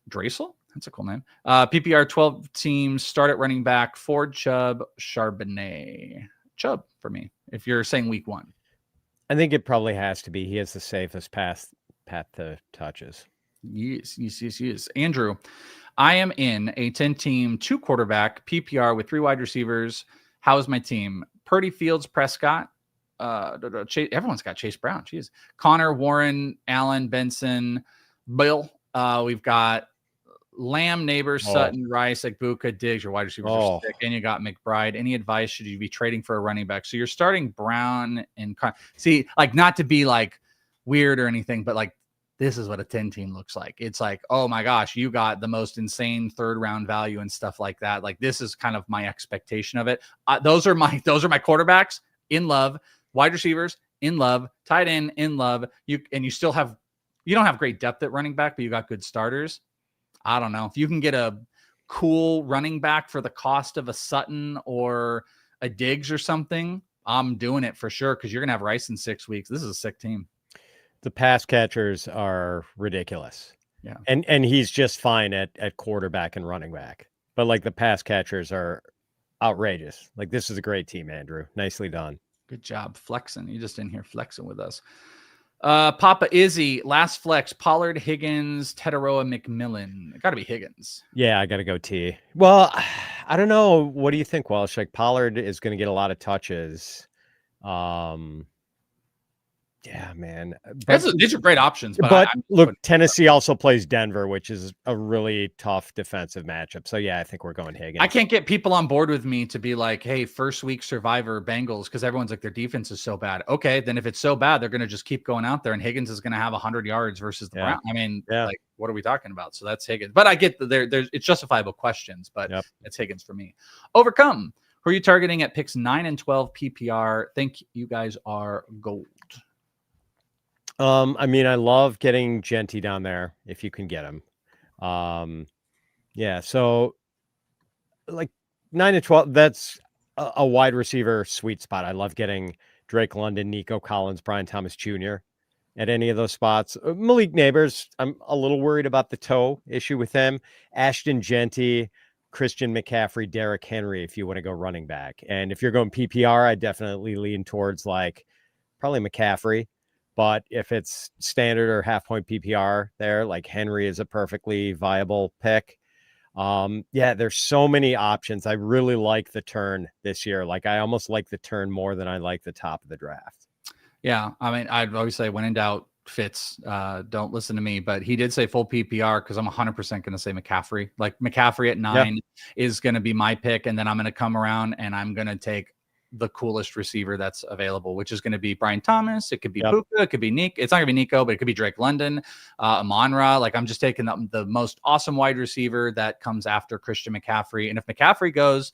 Draysel? That's a cool name. PPR 12 teams start at running back. Ford, Chubb, Charbonnet. Chubb for me, if you're saying week one. I think it probably has to be. He has the safest path to touches. Yes. Andrew, I am in a 10-team, 2-quarterback PPR with 3 wide receivers. How is my team? Purdy, Fields, Prescott. Everyone's got Chase Brown. Jeez. Connor, Warren, Allen, Benson, Bill. We've got Lamb, Neighbors, Sutton, Rice, Ekbuka, Diggs. Your wide receivers are sick, and you got McBride. Any advice? Should you be trading for a running back? So you're starting Brown and see, like, not to be like weird or anything, but like this is what a 10-team looks like. It's like, oh my gosh, you got the most insane third round value and stuff like that. Like this is kind of my expectation of it. Those are my quarterbacks in love, wide receivers in love, tight end in love. You don't have great depth at running back, but you got good starters. I don't know if you can get a cool running back for the cost of a Sutton or a Diggs or something. I'm doing it for sure because you're gonna have Rice in 6 weeks. This is a sick team. The pass catchers are ridiculous. Yeah. And he's just fine at quarterback and running back. But like the pass catchers are outrageous. Like this is a great team, Andrew. Nicely done. Good job flexing. You just in here flexing with us. Papa Izzy, last flex, Pollard, Higgins, Tetaroa, McMillan. It got to be Higgins. Yeah, I got to go T. Well, I don't know. What do you think, Welsh? Like Pollard is going to get a lot of touches. Yeah, man. These are great options. But look, Tennessee also plays Denver, which is a really tough defensive matchup. So, yeah, I think we're going Higgins. I can't get people on board with me to be like, hey, first week survivor Bengals, because everyone's like, their defense is so bad. Okay, then if it's so bad, they're going to just keep going out there, and Higgins is going to have 100 yards versus the Browns. I mean, like, what are we talking about? So that's Higgins. But I get there's it's justifiable questions, but it's Higgins for me. Overcome. Who are you targeting at picks 9 and 12 PPR? Think you guys are gold. I mean, I love getting Genty down there if you can get him. Yeah, so like 9 and 12, that's a wide receiver sweet spot. I love getting Drake London, Nico Collins, Brian Thomas Jr. at any of those spots. Malik Neighbors, I'm a little worried about the toe issue with him. Ashton Genty, Christian McCaffrey, Derrick Henry, if you want to go running back. And if you're going PPR, I definitely lean towards like probably McCaffrey. But if it's standard or half point PPR there, like Henry is a perfectly viable pick. Yeah, there's so many options. I really like the turn this year. Like I almost like the turn more than I like the top of the draft. Yeah. I mean, I'd always say when in doubt, Fitz, don't listen to me, but he did say full PPR because I'm 100% going to say McCaffrey. Like McCaffrey at 9 is going to be my pick. And then I'm going to come around and I'm going to take the coolest receiver that's available, which is going to be Brian Thomas. It could be Puka. It could be Nick. It's not going to be Nico, but it could be Drake London, Amon-Ra. Like I'm just taking the most awesome wide receiver that comes after Christian McCaffrey. And if McCaffrey goes,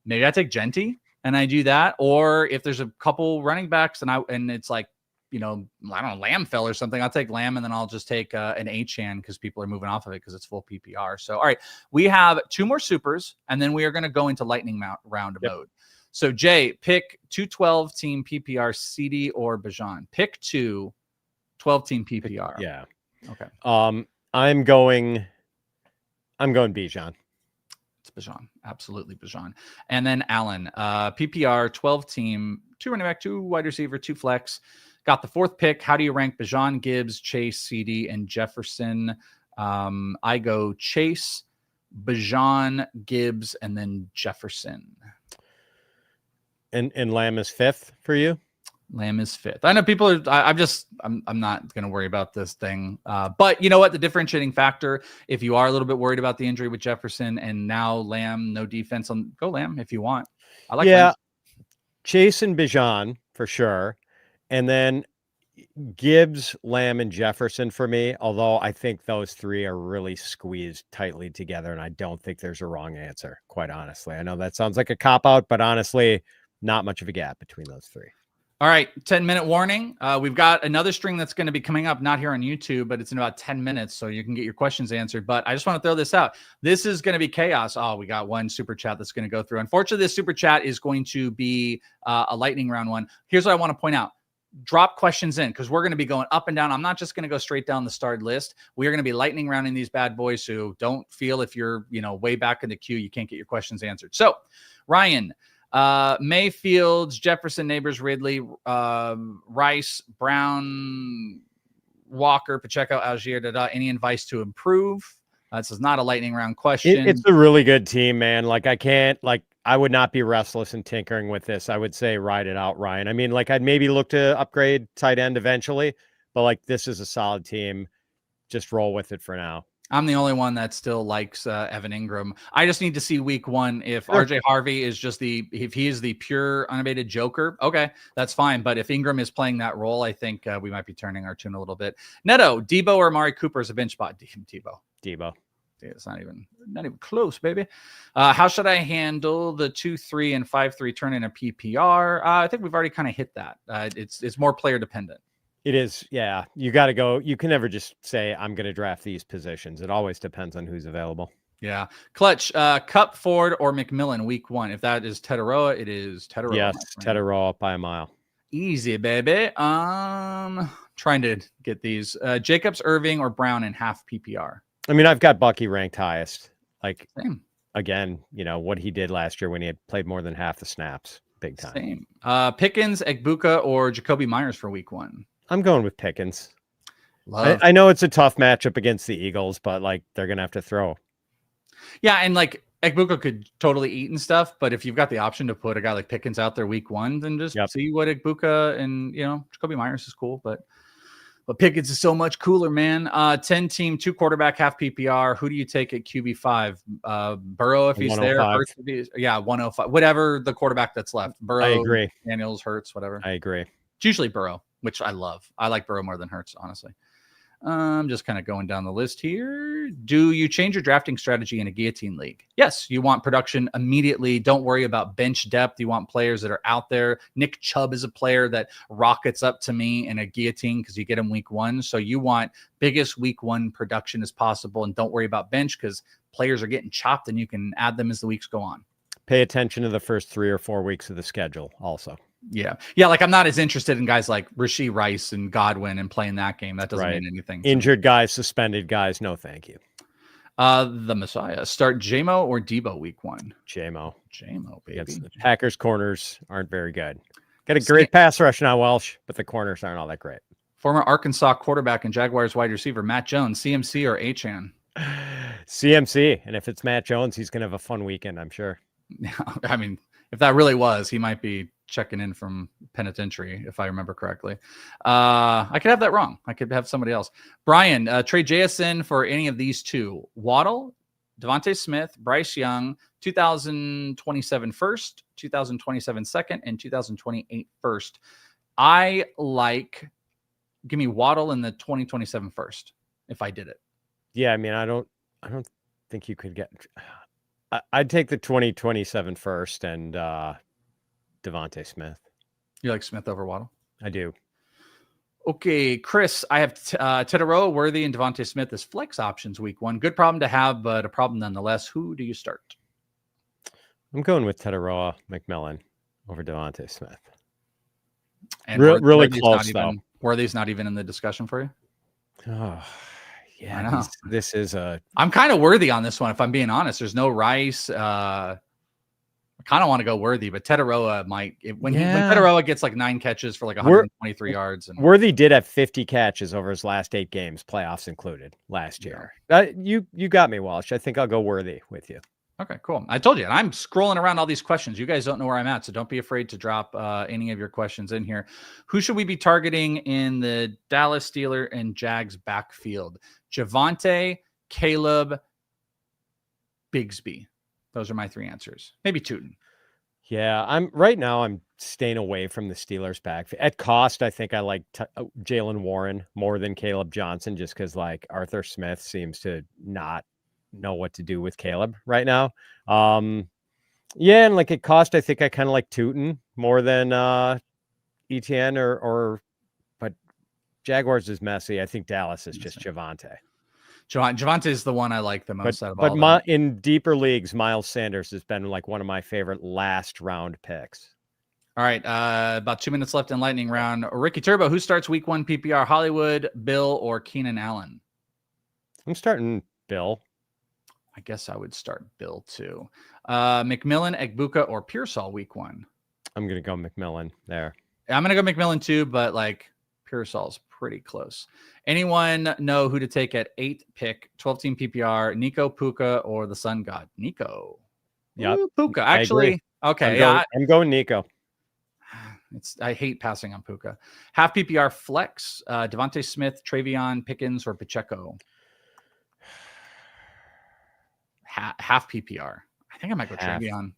maybe I take Genty and I do that. Or if there's a couple running backs and it's like, I don't know, Lamb fell or something, I'll take Lamb and then I'll just take an H-Chan because people are moving off of it because it's full PPR. So, all right, we have 2 more supers and then we are going to go into lightning round mode. So, Jay, pick 2 12-team PPR, CD or Bajan. Pick 2 12-team PPR. Yeah. Okay. I'm going Bijan. It's Bijan. Absolutely Bijan. And then Allen, PPR, 12 team, 2 running back, 2 wide receiver, 2 flex. Got the 4th pick. How do you rank Bijan, Gibbs, Chase, CD, and Jefferson? I go Chase, Bijan, Gibbs, and then Jefferson. And Lamb is 5th for you? Lamb is 5th. I know people are, I'm not going to worry about this thing. But you know what? The differentiating factor, if you are a little bit worried about the injury with Jefferson and now Lamb, no defense go Lamb if you want. I like Lamb. Chase and Bijan for sure. And then Gibbs, Lamb, and Jefferson for me, although I think those 3 are really squeezed tightly together, and I don't think there's a wrong answer, quite honestly. I know that sounds like a cop-out, but honestly, not much of a gap between those 3. All right, 10-minute warning. We've got another string that's going to be coming up, not here on YouTube, but it's in about 10 minutes, so you can get your questions answered. But I just want to throw this out. This is going to be chaos. Oh, we got one super chat that's going to go through. Unfortunately, this super chat is going to be a lightning round one. Here's what I want to point out. Drop questions in because we're going to be going up and down. I'm not just going to go straight down the starred list. We are going to be lightning rounding these bad boys, so don't feel if you're, way back in the queue, you can't get your questions answered. So, Ryan, Mayfields, Jefferson, Neighbors, Ridley, Rice, Brown, Walker, Pacheco, Algier, any advice to improve? This is not a lightning round question. It's a really good team, man. I would not be restless and tinkering with this. I would say ride it out, Ryan. I mean, I'd maybe look to upgrade tight end eventually, but this is a solid team. Just roll with it for now. I'm the only one that still likes Evan Ingram. I just need to see week 1 if RJ Harvey is if he is the pure unabated joker. Okay, that's fine. But if Ingram is playing that role, I think we might be turning our tune a little bit. Neto, Debo or Amari Cooper is a bench spot. Debo. It's not even close, baby. How should I handle the 2-3 and 5-3 turn in a PPR? I think we've already kind of hit that. It's more player dependent. It is, yeah. You got to go. You can never just say, I'm going to draft these positions. It always depends on who's available. Yeah. Clutch, Cup, Ford, or McMillan week 1. If that is Tetaroa, it is Tetaroa. Yes, Tetaroa by a mile. Easy, baby. Trying to get these. Jacobs, Irving, or Brown in half PPR. I mean, I've got Bucky ranked highest. Same. Again, what he did last year when he had played more than half the snaps. Big time. Same. Pickens, Egbuka, or Jacoby Myers for week 1. I'm going with Pickens. I know it's a tough matchup against the Eagles, but they're going to have to throw. Yeah, and Egbuka could totally eat and stuff, but if you've got the option to put a guy like Pickens out there week 1, then just see what Egbuka and Jacoby Myers is cool, but Pickens is so much cooler, man. 10-team, 2 quarterback, half PPR. Who do you take at QB5? Burrow if he's there. Hurts, 105. Whatever the quarterback that's left. Burrow, I agree. Daniels, Hurts, whatever. I agree. It's usually Burrow, which I love. I like Burrow more than Hurts, honestly. I'm just kind of going down the list here. Do you change your drafting strategy in a guillotine league? Yes, you want production immediately. Don't worry about bench depth. You want players that are out there. Nick Chubb is a player that rockets up to me in a guillotine because you get him week 1. So you want biggest week 1 production as possible, and don't worry about bench because players are getting chopped and you can add them as the weeks go on. Pay attention to the first 3 or 4 weeks of the schedule also. Yeah. I'm not as interested in guys like Rashee Rice and Godwin and playing that game. That doesn't mean anything. Injured guys, suspended guys. No, thank you. The Messiah. Start JMO or Debo week 1? JMO, baby. The Packers corners aren't very good. Got a great pass rush now, Welsh, but the corners aren't all that great. Former Arkansas quarterback and Jaguars wide receiver Matt Jones, CMC or Achane? CMC. And if it's Matt Jones, he's going to have a fun weekend, I'm sure. Yeah, I mean, if that really was, he might be checking in from penitentiary, if I remember correctly. I could have that wrong. I could have somebody else. Brian, trade JSN for any of these 2. Waddle, Devontae Smith, Bryce Young, 2027 first, 2027 second, and 2028 first. Give me Waddle in the 2027 first, if I did it. Yeah, I mean, I don't think you could get... I'd take the 2027 first and Devontae Smith. You like Smith over Waddle? I do. Okay, Chris, I have Tetaroa, Worthy, and Devontae Smith as flex options week 1. Good problem to have, but a problem nonetheless. Who do you start? I'm going with Tetaroa, McMillan over Devontae Smith. And really close, though. Worthy's not even in the discussion for you? Oh, I Yeah, know. this is a. I'm kind of worthy on this one, if I'm being honest. There's no Rice. I kind of want to go Worthy, but Tetaroa might when Tetaroa gets like 9 catches for like 123 yards. And Worthy did have 50 catches over his last 8 games, playoffs included, last year. You got me, Walsh. I think I'll go Worthy with you. Okay, cool. I told you, and I'm scrolling around all these questions. You guys don't know where I'm at, so don't be afraid to drop any of your questions in here. Who should we be targeting in the Dallas Steeler and Jags backfield? Javonte, Caleb, Bigsby. Those are my 3 answers. Maybe Tootin. Yeah, I'm staying away from the Steelers back. At cost, I think I like Jalen Warren more than Caleb Johnson, just because like Arthur Smith seems to not know what to do with Caleb right now. Yeah, and like at cost, I think I kind of like Tootin more than ETN but Jaguars is messy. I think Dallas is just Javonte. Javonte is the one I like the most out of all. But in deeper leagues, Miles Sanders has been like one of my favorite last round picks. All right, about 2 minutes left in lightning round. Ricky Turbo, who starts week 1 PPR? Hollywood, Bill, or Keenan Allen? I'm starting Bill. I guess I would start Bill too. McMillan, Egbuka, or Pearsall week 1? I'm gonna go McMillan there. I'm gonna go McMillan too, but like Pearsall's pretty close. Anyone know who to take at 8 pick, 12-team PPR? Nico, Puka, or the Sun God? Nico. Yeah, Puka. Actually, okay. I'm going Nico. I hate passing on Puka. Half PPR flex, Devontae Smith, Travion, Pickens, or Pacheco? Half PPR. I think I might go Travion.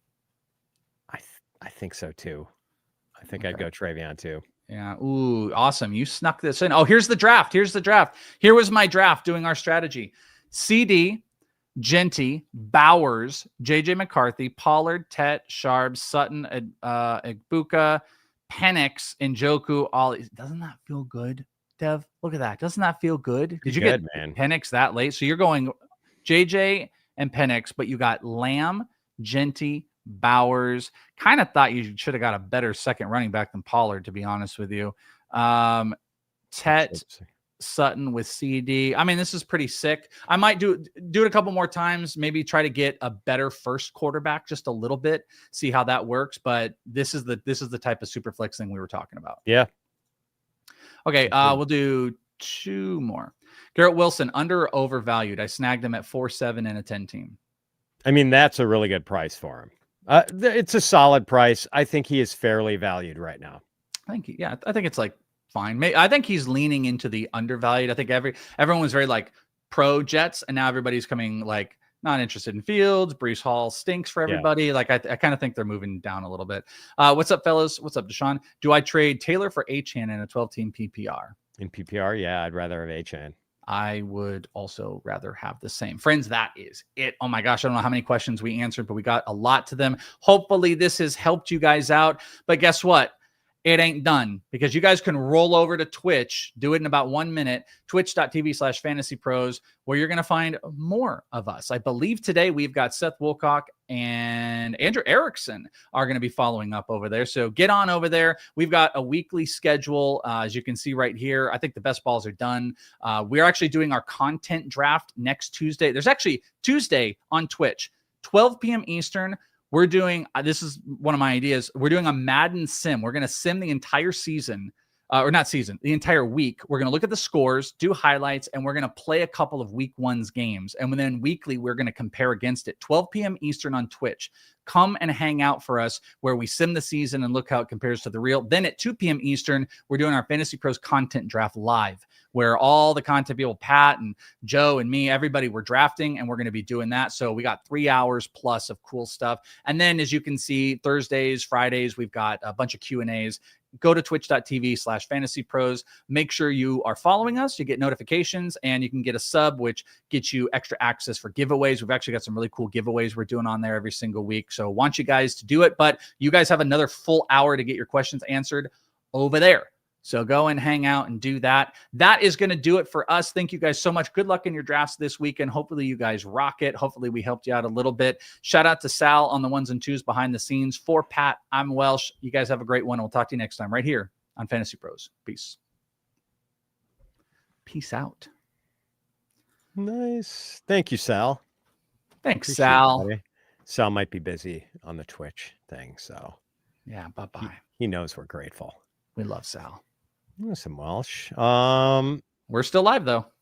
I think so too. I think I'd go Travion too. Yeah. Ooh, awesome. You snuck this in. Oh, here's the draft. Here was my draft doing our strategy. CD, Genty, Bowers, JJ McCarthy, Pollard, Tet, Sharp, Sutton, Egbuka, Penix, Njoku. All doesn't that feel good, Dev? Look at that. Doesn't that feel good? Did you get Penix that late? So you're going JJ and Penix, but you got Lamb, Genty, Bowers. Kind of thought you should have got a better second running back than Pollard, to be honest with you. Tet, Sutton with CD. I mean, this is pretty sick. I might do it a couple more times, maybe try to get a better first quarterback just a little bit, see how that works. But this is the type of super flex thing we were talking about. Yeah. Okay, we'll do 2 more. Garrett Wilson, under or overvalued? I snagged him at 4.7 and a 10 team. I mean, that's a really good price for him. It's a solid price. I think he is fairly valued right now. I think it's like fine. I think he's leaning into the undervalued. I think everyone was very like pro Jets, and now everybody's coming like not interested in Fields. Breece Hall stinks for everybody. Yeah. Like I kind of think they're moving down a little bit. What's up, fellas? What's up, Deshaun? Do I trade Taylor for Achane in a 12-team PPR? In PPR, yeah, I'd rather have Achane. I would also rather have the same. Friends, that is it. Oh my gosh, I don't know how many questions we answered, but we got a lot to them. Hopefully this has helped you guys out. But guess what? It ain't done, because you guys can roll over to Twitch, do it in about 1 minute, twitch.tv/fantasypros, where you're going to find more of us. I believe today we've got Seth Wilcock and Andrew Erickson are going to be following up over there. So get on over there. We've got a weekly schedule, as you can see right here. I think the best balls are done. We're actually doing our content draft next Tuesday. There's actually Tuesday on Twitch, 12 p.m. Eastern. We're doing, this is one of my ideas. We're doing a Madden sim. We're going to sim the entire season, the entire week. We're going to look at the scores, do highlights, and we're going to play a couple of week 1's games. And then weekly, we're going to compare against it. 12 p.m. Eastern on Twitch. Come and hang out for us where we sim the season and look how it compares to the real. Then at 2 p.m. Eastern, we're doing our Fantasy Pros content draft live, where all the content people, Pat and Joe and me, everybody, we're drafting, and we're going to be doing that. So we got 3 hours plus of cool stuff. And then, as you can see, Thursdays, Fridays, we've got a bunch of Q&As. Go to twitch.tv/fantasypros. Make sure you are following us. You get notifications, and you can get a sub, which gets you extra access for giveaways. We've actually got some really cool giveaways we're doing on there every single week. So want you guys to do it, but you guys have another full hour to get your questions answered over there. So go and hang out and do that. That is going to do it for us. Thank you guys so much. Good luck in your drafts this weekend. Hopefully you guys rock it. Hopefully we helped you out a little bit. Shout out to Sal on the 1s and 2s behind the scenes. For Pat, I'm Welsh. You guys have a great one. We'll talk to you next time right here on Fantasy Pros. Peace. Peace out. Nice. Thank you, Sal. Thanks, Appreciate it, Sal. buddy. Sal might be busy on the Twitch thing, so Yeah, bye-bye. he knows we're grateful. We love Sal. Some Welsh. We're still live, though.